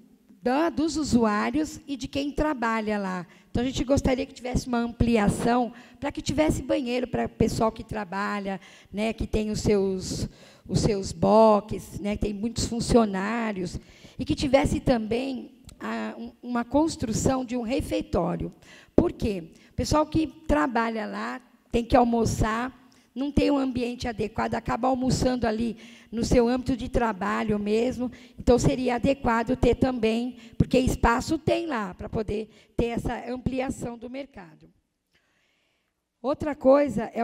dos usuários e de quem trabalha lá. Então, a gente gostaria que tivesse uma ampliação para que tivesse banheiro para o pessoal que trabalha, né, que tem os seus box, né, tem muitos funcionários, e que tivesse também uma construção de um refeitório. Por quê? O pessoal que trabalha lá tem que almoçar, não tem um ambiente adequado, acaba almoçando ali no seu âmbito de trabalho mesmo, então seria adequado ter também, porque espaço tem lá, para poder ter essa ampliação do mercado. Outra coisa é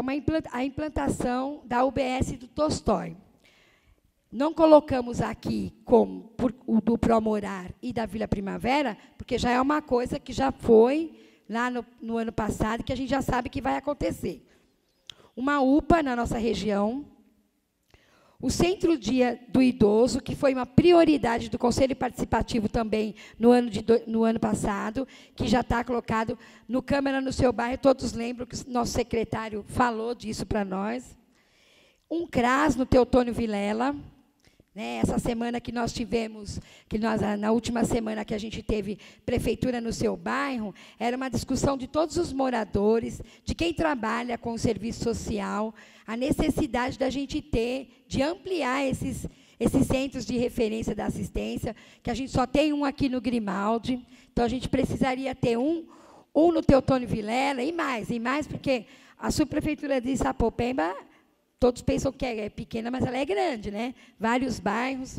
a implantação da UBS do Tolstói. Não colocamos aqui como o do Promorar e da Vila Primavera, porque já é uma coisa que já foi lá no ano passado, que a gente já sabe que vai acontecer. Uma UPA na nossa região, o Centro Dia do Idoso, que foi uma prioridade do Conselho Participativo também no ano passado, que já está colocado no Câmara no seu bairro, todos lembram que o nosso secretário falou disso para nós. Um CRAS no Teotônio Vilela, né, essa semana que nós tivemos, na última semana que a gente teve prefeitura no seu bairro, era uma discussão de todos os moradores, de quem trabalha com o serviço social, a necessidade da gente de ampliar esses centros de referência da assistência, que a gente só tem um aqui no Grimaldi, então a gente precisaria ter um ou no Teotônio Vilela, e mais, porque a subprefeitura de Sapopemba, todos pensam que é pequena, mas ela é grande, né? Vários bairros.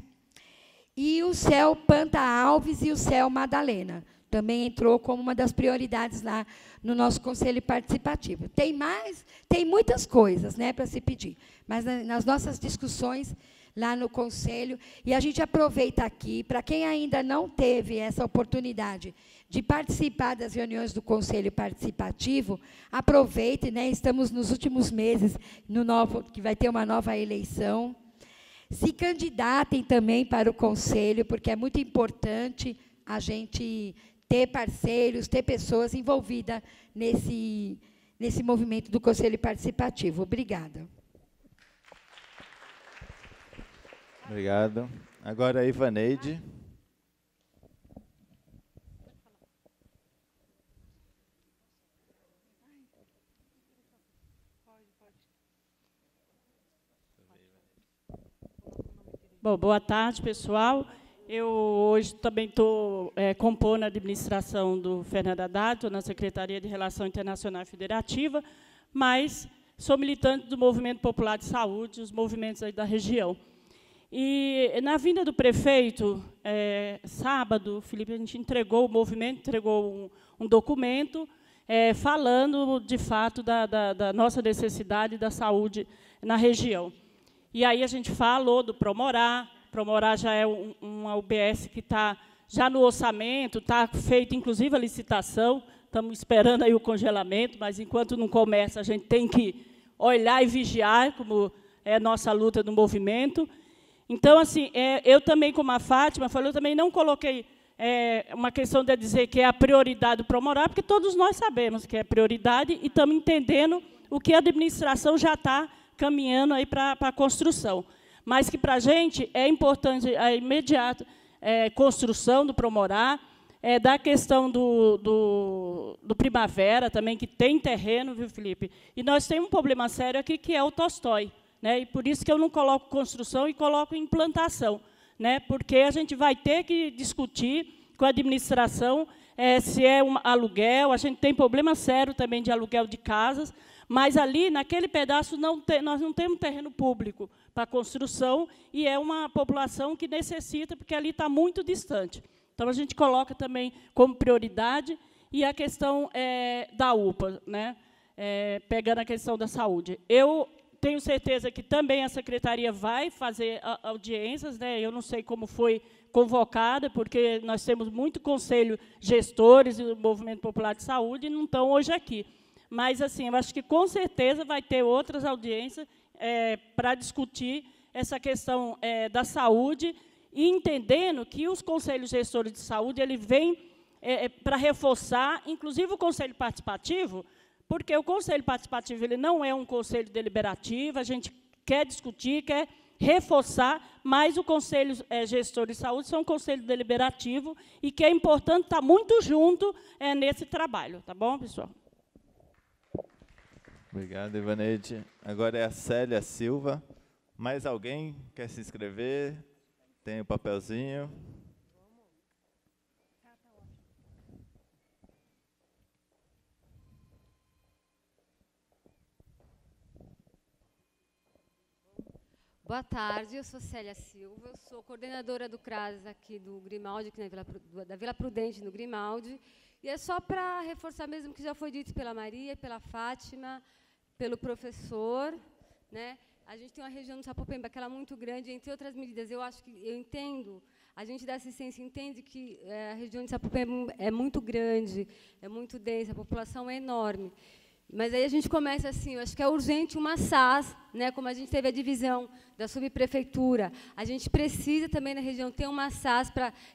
E o CEL Panta Alves e o CEL Madalena. Também entrou como uma das prioridades lá no nosso Conselho Participativo. Tem muitas coisas, né, para se pedir, mas nas nossas discussões lá no Conselho, e a gente aproveita aqui, para quem ainda não teve essa oportunidade de participar das reuniões do Conselho Participativo, aproveite, né, estamos nos últimos meses, que vai ter uma nova eleição. Se candidatem também para o Conselho, porque é muito importante a gente ter parceiros, ter pessoas envolvidas nesse movimento do Conselho Participativo. Obrigada. Obrigado. Agora a Ivaneide. Bom, boa tarde, pessoal. Eu hoje também estou compondo a administração do Fernando Haddad, estou na Secretaria de Relação Internacional e Federativa, mas sou militante do Movimento Popular de Saúde, os movimentos aí da região. E, na vinda do prefeito, sábado, Felipe, a gente entregou, o movimento entregou um documento falando, de fato, da nossa necessidade da saúde na região. E aí a gente falou do Promorá. Promorá já é uma UBS que está já no orçamento, está feita, inclusive, a licitação. Estamos esperando aí o congelamento, mas, enquanto não começa, a gente tem que olhar e vigiar, como é a nossa luta do movimento. Então, assim, eu também, como a Fátima falou, eu também não coloquei uma questão de dizer que é a prioridade do Promorá, porque todos nós sabemos que é prioridade e estamos entendendo o que a administração já está caminhando aí para a construção. Mas que, para a gente, é importante a imediata construção do Promorá, da questão do Primavera também, que tem terreno, viu, Felipe? E nós temos um problema sério aqui, que é o Tolstói, né? E por isso que eu não coloco construção e coloco implantação, né? Porque a gente vai ter que discutir com a administração se é um aluguel. A gente tem problema sério também de aluguel de casas, mas ali, naquele pedaço, nós não temos terreno público para construção, e é uma população que necessita, porque ali está muito distante. Então, a gente coloca também como prioridade, e a questão da UPA, né? Pegando a questão da saúde. Eu tenho certeza que também a Secretaria vai fazer audiências, né? Eu não sei como foi convocada, porque nós temos muito conselho gestores do Movimento Popular de Saúde e não estão hoje aqui. Mas, assim, eu acho que, com certeza, vai ter outras audiências para discutir essa questão da saúde, e entendendo que os conselhos gestores de saúde ele vem para reforçar, inclusive, o Conselho Participativo, porque o Conselho Participativo ele não é um conselho deliberativo, a gente quer discutir, quer reforçar, mas o Conselho Gestor de Saúde são um conselho deliberativo, e que é importante estar muito junto nesse trabalho. Tá bom, pessoal? Obrigado, Ivaneide. Agora é a Célia Silva. Mais alguém quer se inscrever? Tem o papelzinho. Boa tarde, eu sou Célia Silva, eu sou coordenadora do CRAS aqui do Grimaldi, aqui da Vila Prudente, no Grimaldi. E é só para reforçar mesmo o que já foi dito pela Maria, pela Fátima, pelo professor, né? A gente tem uma região do Sapopemba que ela é muito grande, entre outras medidas. Eu entendo, a gente da assistência entende que a região de Sapopemba é muito grande, é muito densa, a população é enorme. Mas aí a gente começa assim, eu acho que é urgente uma SAS, né, como a gente teve a divisão da subprefeitura, a gente precisa também na região ter uma SAS,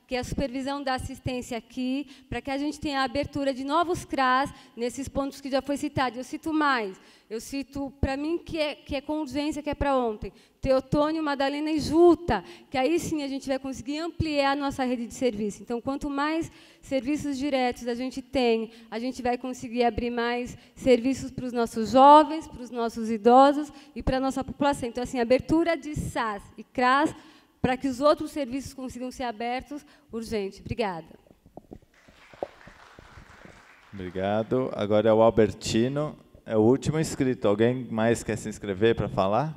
que é a supervisão da assistência aqui, para que a gente tenha a abertura de novos CRAS nesses pontos que já foi citado. Eu cito mais, eu cito, para mim, que é com urgência, que é para ontem, Teotônio, Madalena e Juta, que aí sim a gente vai conseguir ampliar a nossa rede de serviço. Então, quanto mais serviços diretos a gente tem, a gente vai conseguir abrir mais serviços para os nossos jovens, para os nossos idosos e para a nossa população. Então, assim, abertura de SAS e CRAS para que os outros serviços consigam ser abertos, urgente. Obrigada. Obrigado. Agora é o Albertino, é o último inscrito. Alguém mais quer se inscrever para falar?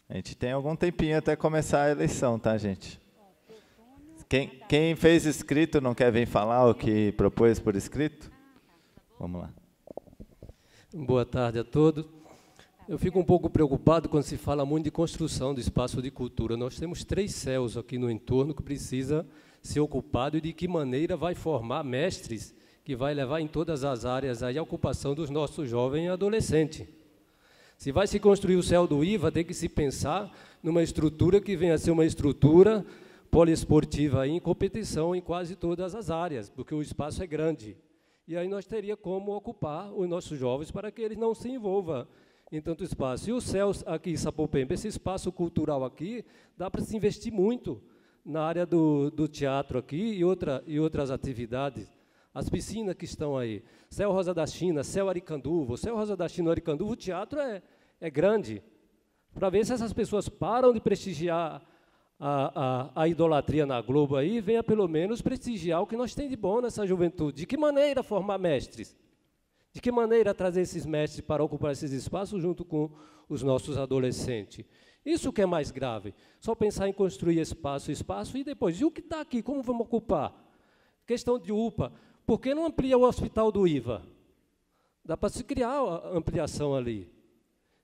A gente tem algum tempinho até começar a eleição, tá, gente? Quem fez escrito não quer vir falar o que propôs por escrito? Vamos lá. Boa tarde a todos. Eu fico um pouco preocupado quando se fala muito de construção do espaço de cultura. Nós temos 3 CELs aqui no entorno que precisa ser ocupado e de que maneira vai formar mestres que vai levar em todas as áreas aí a ocupação dos nossos jovens e adolescentes. Se vai se construir o CEL do IVA, tem que se pensar numa estrutura que venha a ser uma estrutura poliesportiva aí, em competição em quase todas as áreas, porque o espaço é grande. E aí nós teríamos como ocupar os nossos jovens para que eles não se envolvam em tanto espaço. E o CEL aqui em Sapopemba, esse espaço cultural aqui, dá para se investir muito na área do teatro aqui e outras atividades. As piscinas que estão aí, CEL Rosa da China, CEL Aricanduva, o CEL Rosa da China, Aricanduva, o teatro é grande. Para ver se essas pessoas param de prestigiar a idolatria na Globo aí, venha pelo menos prestigiar o que nós temos de bom nessa juventude. De que maneira formar mestres? De que maneira trazer esses mestres para ocupar esses espaços junto com os nossos adolescentes? Isso que é mais grave. Só pensar em construir espaço e depois, e o que está aqui, como vamos ocupar? Questão de UPA, por que não amplia o hospital do IVA? Dá para se criar a ampliação ali.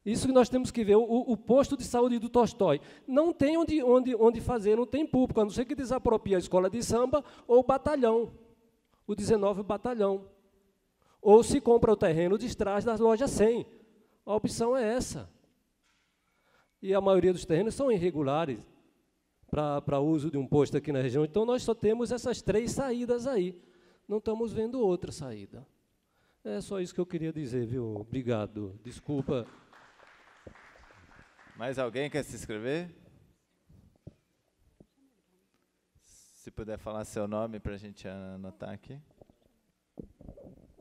Isso que nós temos que ver, o posto de saúde do Tolstói. Não tem onde fazer, não tem público, a não ser que desaproprie a escola de samba ou o batalhão, o 19 batalhão. Ou se compra o terreno de trás das lojas 100. A opção é essa. E a maioria dos terrenos são irregulares para uso de um posto aqui na região. Então, nós só temos essas 3 saídas aí. Não estamos vendo outra saída. É só isso que eu queria dizer, viu? Obrigado. Desculpa. Mais alguém quer se inscrever? Se puder falar seu nome para a gente anotar aqui.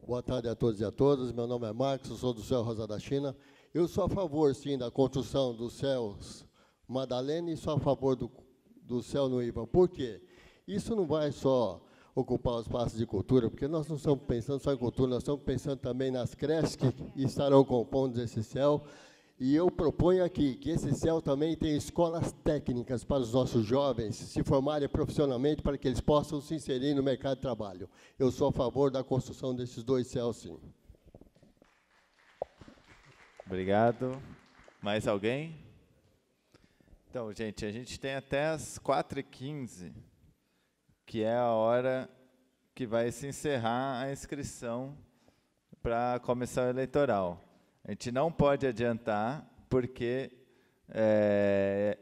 Boa tarde a todos e a todas. Meu nome é Marcos, eu sou do CEL Rosa da China. Eu sou a favor, sim, da construção dos CELs Madalena e sou a favor do CEL no IVA. Por quê? Isso não vai só ocupar os espaços de cultura, porque nós não estamos pensando só em cultura, nós estamos pensando também nas creches que estarão compondo esse CEL. E eu proponho aqui que esse CEL também tenha escolas técnicas para os nossos jovens se formarem profissionalmente para que eles possam se inserir no mercado de trabalho. Eu sou a favor da construção desses 2 CELs, sim. Obrigado. Mais alguém? Então, gente, a gente tem até as 4h15, que é a hora que vai se encerrar a inscrição para a comissão eleitoral. A gente não pode adiantar, porque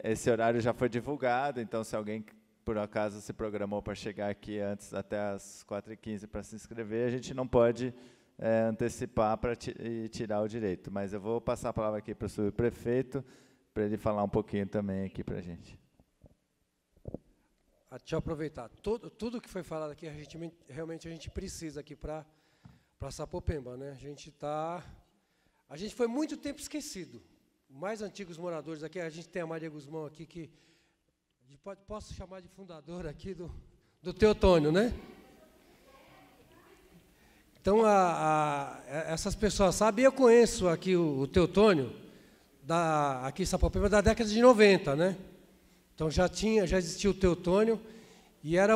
esse horário já foi divulgado, então, se alguém, por acaso, se programou para chegar aqui antes, até as 4h15 para se inscrever, a gente não pode antecipar para tirar o direito. Mas eu vou passar a palavra aqui para o subprefeito, para ele falar um pouquinho também aqui para a gente. Deixa eu aproveitar. Tudo que foi falado aqui, realmente a gente precisa aqui para Sapopemba, né? A gente foi muito tempo esquecido. Os mais antigos moradores aqui, a gente tem a Maria Guzmão aqui, que posso chamar de fundadora aqui do Teotônio, né? Então, essas pessoas sabem, eu conheço aqui o Teotônio, aqui em Sapopemba, da década de 90, né? Então, já existia o Teotônio, e era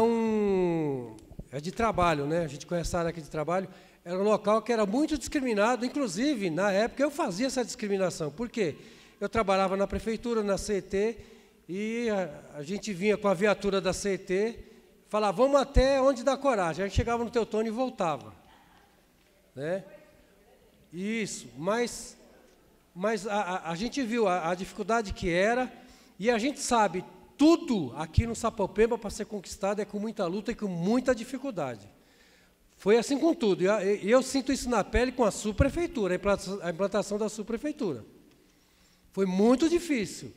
de trabalho, né? A gente conhece a área aqui de trabalho. Era um local que era muito discriminado, inclusive, na época, eu fazia essa discriminação. Por quê? Eu trabalhava na prefeitura, na CET, e a gente vinha com a viatura da CET, falava, vamos até onde dá coragem. A gente chegava no Teotônio e voltava. Né? Isso, mas a gente viu a dificuldade que era, e a gente sabe, tudo aqui no Sapopemba, para ser conquistado, é com muita luta e com muita dificuldade. Foi assim com tudo. E eu sinto isso na pele com a subprefeitura, a implantação da subprefeitura. Foi muito difícil.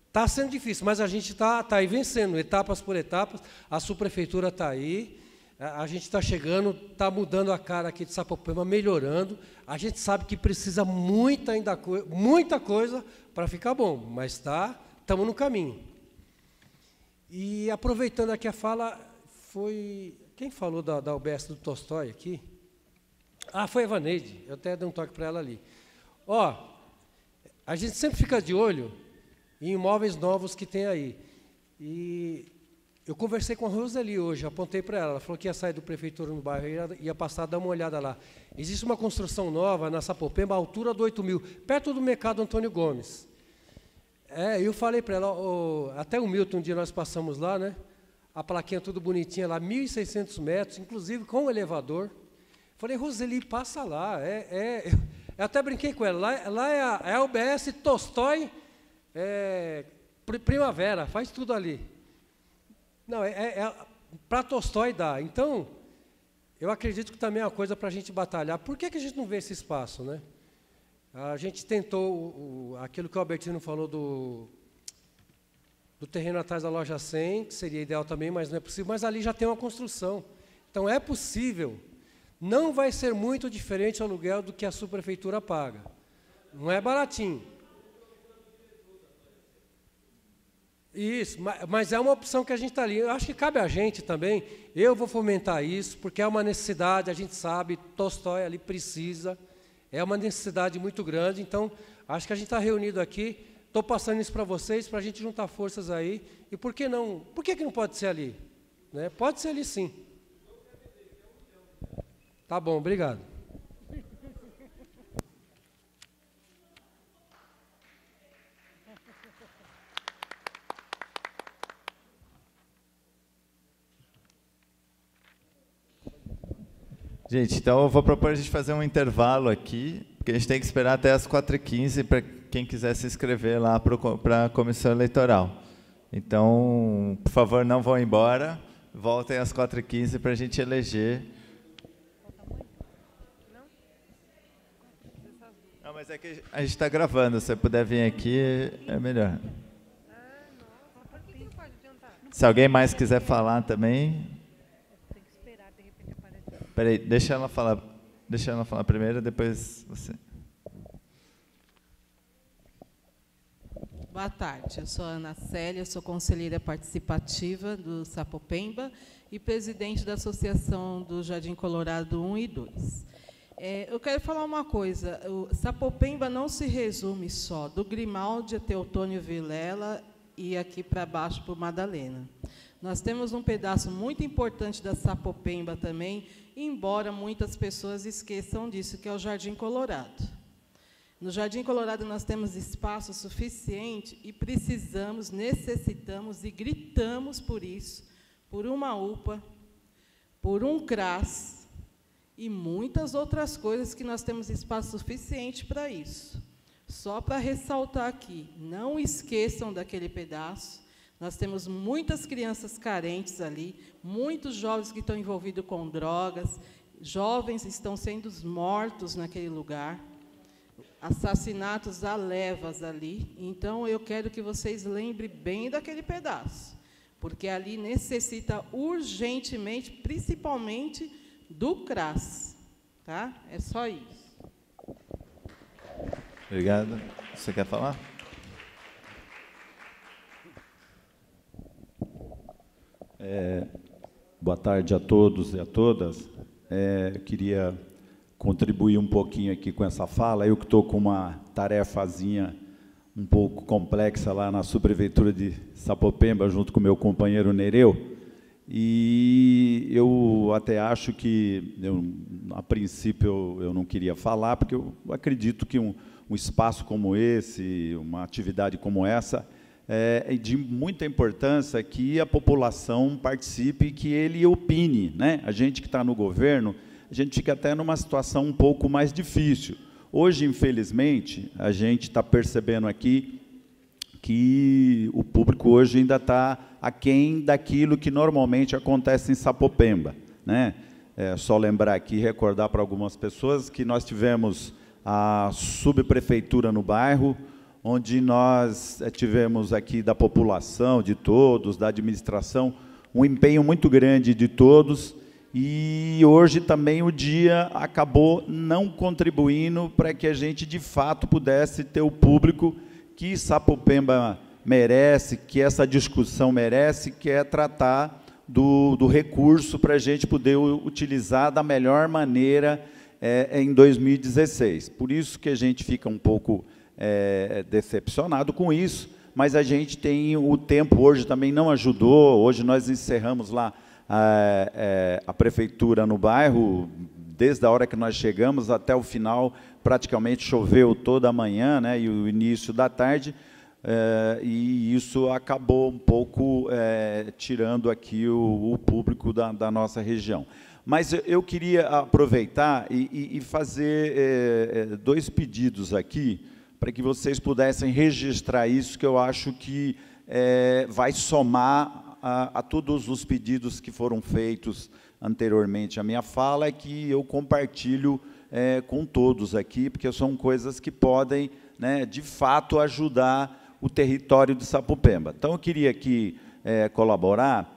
Está sendo difícil, mas a gente está aí vencendo, etapas por etapas. A subprefeitura está aí, a gente está chegando, está mudando a cara aqui de Sapopemba, melhorando. A gente sabe que precisa muita coisa para ficar bom, mas estamos no caminho. E aproveitando aqui a fala, Quem falou da UBS do Tolstói aqui? Ah, foi a Evaneide. Eu até dei um toque para ela ali. Ó, a gente sempre fica de olho em imóveis novos que tem aí. E eu conversei com a Roseli hoje, apontei para ela. Ela falou que ia sair do prefeitura no bairro, ia passar a dar uma olhada lá. Existe uma construção nova na Sapopemba, à altura do 8.000, perto do mercado Antônio Gomes. Eu falei para ela, até o Milton, um dia nós passamos lá, né? A plaquinha tudo bonitinha lá, 1.600 metros, inclusive com o elevador. Falei, Roseli, passa lá. Eu até brinquei com ela, lá é a UBS Tolstói Primavera, faz tudo ali. Não, para Tolstói dá. Então, eu acredito que também é uma coisa para a gente batalhar. Por que a gente não vê esse espaço, né? A gente tentou, aquilo que o Albertino falou do terreno atrás da loja 100, que seria ideal também, mas não é possível. Mas ali já tem uma construção. Então, é possível. Não vai ser muito diferente o aluguel do que a subprefeitura paga. Não é baratinho. Isso, mas é uma opção que a gente está ali. Eu acho que cabe a gente também. Eu vou fomentar isso, porque é uma necessidade, a gente sabe, Tolstói ali precisa. É uma necessidade muito grande, então, acho que a gente está reunido aqui. Estou passando isso para vocês, para a gente juntar forças aí. E por que não? Por que não pode ser ali? Né? Pode ser ali, sim. Tá bom, obrigado. Gente, então eu vou propor a gente fazer um intervalo aqui, porque a gente tem que esperar até as 4h15 para quem quiser se inscrever lá para a comissão eleitoral. Então, por favor, não vão embora, voltem às 4h15 para a gente eleger. Não, mas é que a gente está gravando, se você puder vir aqui, é melhor. Se alguém mais quiser falar também... Peraí, deixa ela falar primeiro, depois você. Boa tarde, eu sou a Ana Célia, sou conselheira participativa do Sapopemba e presidente da Associação do Jardim Colorado 1 e 2. Eu quero falar uma coisa, o Sapopemba não se resume só do Grimaldi até Teotônio Vilela e aqui para baixo para o Madalena. Nós temos um pedaço muito importante da Sapopemba também, embora muitas pessoas esqueçam disso, que é o Jardim Colorado. No Jardim Colorado nós temos espaço suficiente e precisamos, necessitamos e gritamos por isso, por uma UPA, por um CRAS e muitas outras coisas que nós temos espaço suficiente para isso. Só para ressaltar aqui, não esqueçam daquele pedaço. Nós temos muitas crianças carentes ali, muitos jovens que estão envolvidos com drogas, jovens estão sendo mortos naquele lugar, assassinatos a levas ali. Então, eu quero que vocês lembrem bem daquele pedaço, porque ali necessita urgentemente, principalmente, do CRAS. Tá? É só isso. Obrigado. Você quer falar? Boa tarde a todos e a todas. Eu queria contribuir um pouquinho aqui com essa fala. Eu que estou com uma tarefazinha um pouco complexa lá na subprefeitura de Sapopemba, junto com o meu companheiro Nereu, e eu até acho que, a princípio, eu não queria falar, porque eu acredito que um espaço como esse, uma atividade como essa, é de muita importância que a população participe e que ele opine, né? A gente que está no governo, a gente fica até numa situação um pouco mais difícil. Hoje, infelizmente, a gente está percebendo aqui que o público hoje ainda está aquém daquilo que normalmente acontece em Sapopemba, né? É só lembrar aqui e recordar para algumas pessoas que nós tivemos a subprefeitura no bairro, onde nós tivemos aqui da população, de todos, da administração, um empenho muito grande de todos, e hoje também o dia acabou não contribuindo para que a gente, de fato, pudesse ter o público que Sapopemba merece, que essa discussão merece, que é tratar do recurso para a gente poder utilizar da melhor maneira em 2016. Por isso que a gente fica um pouco decepcionado com isso, mas a gente tem o tempo hoje também não ajudou. Hoje nós encerramos lá a prefeitura no bairro, desde a hora que nós chegamos até o final, praticamente choveu toda a manhã, né, e o início da tarde, e isso acabou um pouco tirando aqui o público da nossa região. Mas eu queria aproveitar e fazer 2 pedidos aqui, para que vocês pudessem registrar isso, que eu acho que vai somar a todos os pedidos que foram feitos anteriormente. A minha fala é que eu compartilho com todos aqui, porque são coisas que podem, né, de fato, ajudar o território de Sapopemba. Então, eu queria aqui colaborar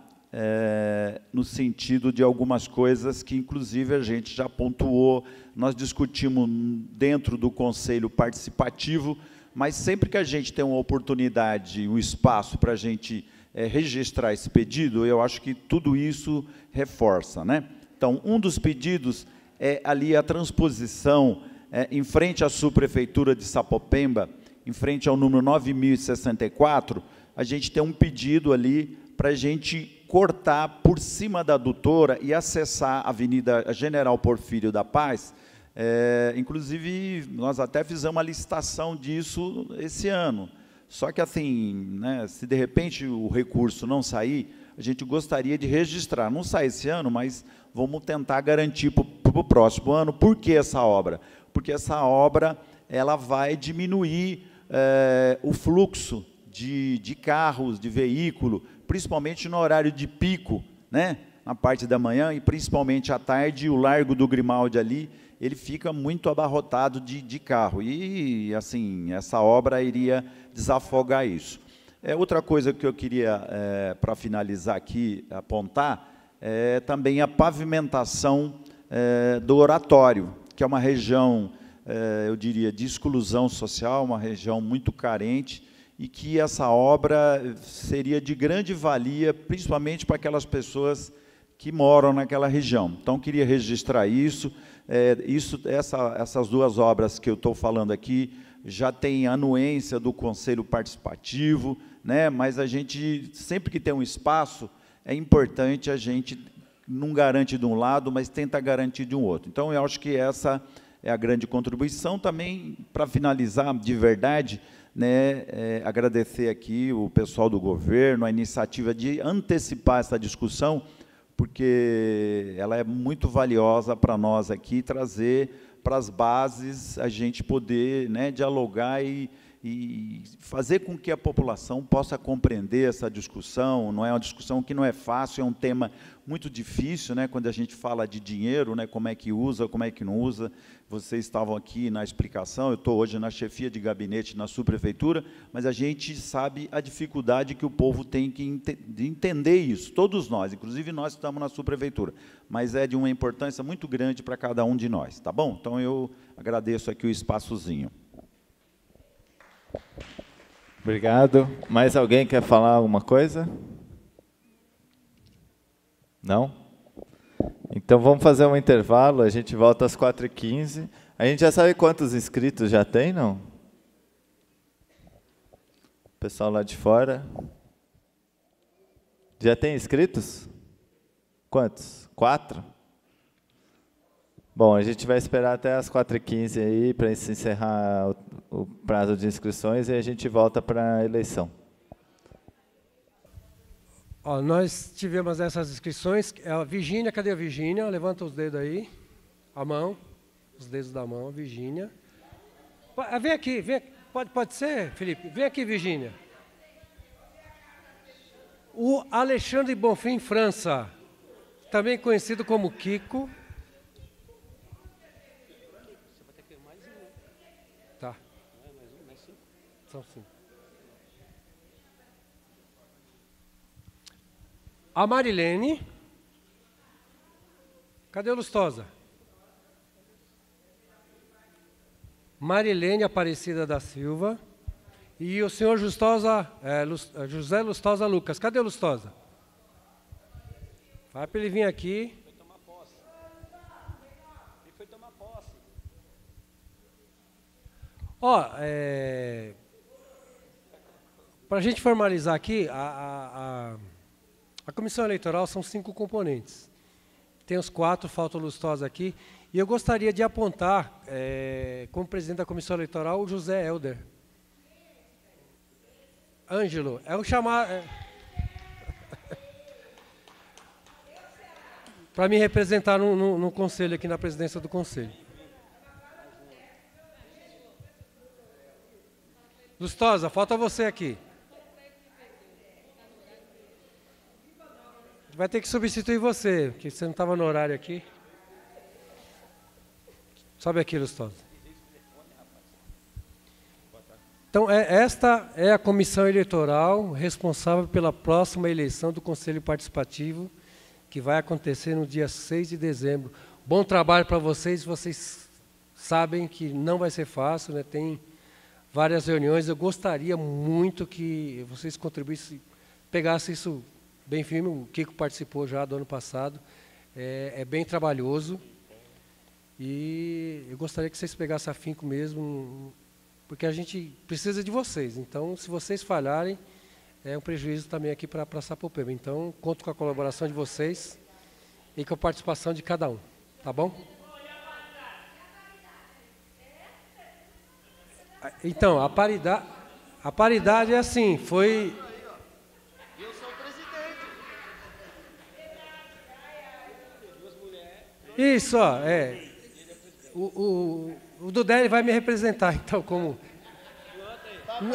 no sentido de algumas coisas que, inclusive, a gente já pontuou, nós discutimos dentro do Conselho Participativo, mas sempre que a gente tem uma oportunidade, um espaço para a gente registrar esse pedido, eu acho que tudo isso reforça, né? Então, um dos pedidos é ali a transposição em frente à subprefeitura de Sapopemba, em frente ao número 9064, a gente tem um pedido ali para a gente cortar por cima da adutora e acessar a Avenida General Porfírio da Paz. Inclusive, nós até fizemos uma licitação disso esse ano. Só que, assim, né, se de repente o recurso não sair, a gente gostaria de registrar. Não sai esse ano, mas vamos tentar garantir para o próximo ano. Por que essa obra? Porque essa obra ela vai diminuir o fluxo de carros, de veículo, principalmente no horário de pico, né, na parte da manhã, e principalmente à tarde, o Largo do Grimaldi ali, ele fica muito abarrotado de carro. E, assim, essa obra iria desafogar isso. Outra coisa que eu queria, para finalizar aqui, apontar, é também a pavimentação do Oratório, que é uma região, eu diria, de exclusão social, uma região muito carente, e que essa obra seria de grande valia, principalmente para aquelas pessoas que moram naquela região. Então, queria registrar isso. Essas 2 obras que eu estou falando aqui já tem anuência do Conselho Participativo, né? Mas a gente, sempre que tem um espaço, é importante a gente não garante de um lado, mas tenta garantir de um outro. Então, eu acho que essa é a grande contribuição. Também, para finalizar, de verdade, né, agradecer aqui o pessoal do governo, a iniciativa de antecipar essa discussão, porque ela é muito valiosa para nós aqui, trazer para as bases a gente poder, né, dialogar e fazer com que a população possa compreender essa discussão. Não é uma discussão que não é fácil, é um tema muito difícil, né, quando a gente fala de dinheiro, né, como é que usa, como é que não usa. Vocês estavam aqui na explicação, eu estou hoje na chefia de gabinete na subprefeitura, mas a gente sabe a dificuldade que o povo tem de entender isso, todos nós, inclusive nós estamos na subprefeitura, mas é de uma importância muito grande para cada um de nós, tá bom? Então, eu agradeço aqui o espaçozinho. Obrigado. Mais alguém quer falar alguma coisa? Não? Então, vamos fazer um intervalo, a gente volta às 4h15. A gente já sabe quantos inscritos já tem, não? O pessoal lá de fora. Já tem inscritos? Quantos? 4? Bom, a gente vai esperar até às 4h15 aí para se encerrar o prazo de inscrições e a gente volta para a eleição. Nós tivemos essas inscrições. A Virgínia, cadê a Virgínia? Levanta os dedos aí. A mão. Os dedos da mão, a Virgínia. Vem aqui, vem aqui. Pode ser, Felipe? Vem aqui, Virgínia. O Alexandre Bonfim França, também conhecido como Kiko. Tá. São 5. A Marilene. Cadê o Lustosa? Marilene Aparecida da Silva. E o senhor José Lustosa Lucas. Cadê o Lustosa? Vai para ele vir aqui. Foi tomar posse. Ele foi tomar posse. Ó, para a gente formalizar aqui, a comissão eleitoral são 5 componentes. Tem os 4, falta o Lustosa aqui. E eu gostaria de apontar, como presidente da comissão eleitoral, o José Helder. Ângelo, é o chamado... para me representar no conselho, aqui na presidência do conselho. Lustosa, falta você aqui. Vai ter que substituir você, porque você não estava no horário aqui. Sobe aqui, Lustosa. Então, esta é a comissão eleitoral responsável pela próxima eleição do Conselho Participativo, que vai acontecer no dia 6 de dezembro. Bom trabalho para vocês. Vocês sabem que não vai ser fácil, né? Tem várias reuniões. Eu gostaria muito que vocês contribuíssem, pegassem isso bem firme. O Kiko participou já do ano passado. É bem trabalhoso. E eu gostaria que vocês pegassem afinco mesmo, porque a gente precisa de vocês. Então, se vocês falharem, é um prejuízo também aqui para Sapopemba. Então, conto com a colaboração de vocês e com a participação de cada um. Tá bom? Então, a paridade é assim, foi... Eu sou o presidente. Isso, ó, o Dudé ele vai me representar, então, como...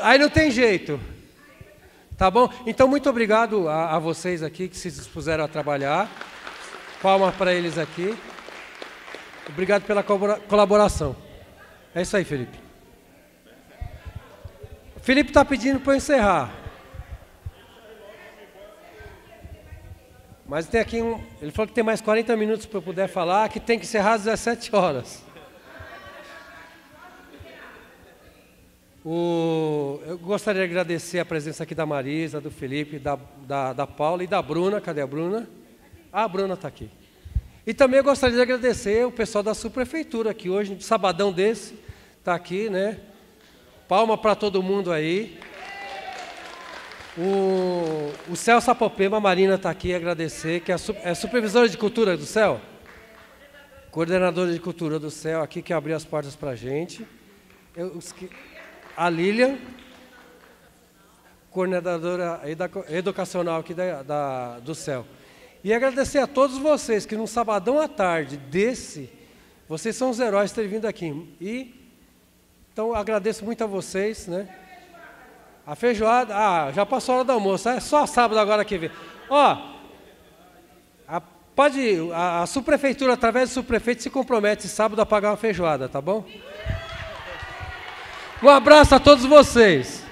Aí não tem jeito. Tá bom? Então, muito obrigado a vocês aqui que se dispuseram a trabalhar. Palmas para eles aqui. Obrigado pela colaboração. É isso aí, Felipe. O Felipe está pedindo para eu encerrar. Mas tem aqui ele falou que tem mais 40 minutos para eu poder falar, que tem que encerrar às 17 horas. Eu gostaria de agradecer a presença aqui da Marisa, do Felipe, da Paula e da Bruna. Cadê a Bruna? Ah, a Bruna está aqui. E também eu gostaria de agradecer o pessoal da subprefeitura, que hoje, sabadão desse, está aqui, né? Palma para todo mundo aí. O Céu Sapopemba, a Marina está aqui, agradecer, que é supervisora de cultura do Céu. Coordenadora de cultura do Céu aqui, que abriu as portas para a gente. A Lilian, coordenadora educacional aqui do Céu. E agradecer a todos vocês que num sabadão à tarde desse, vocês são os heróis de terem vindo aqui. Então, agradeço muito a vocês, né? A feijoada, já passou a hora do almoço, é só sábado agora que vem. Ó, a subprefeitura, através do subprefeito, se compromete sábado a pagar uma feijoada, tá bom? Um abraço a todos vocês.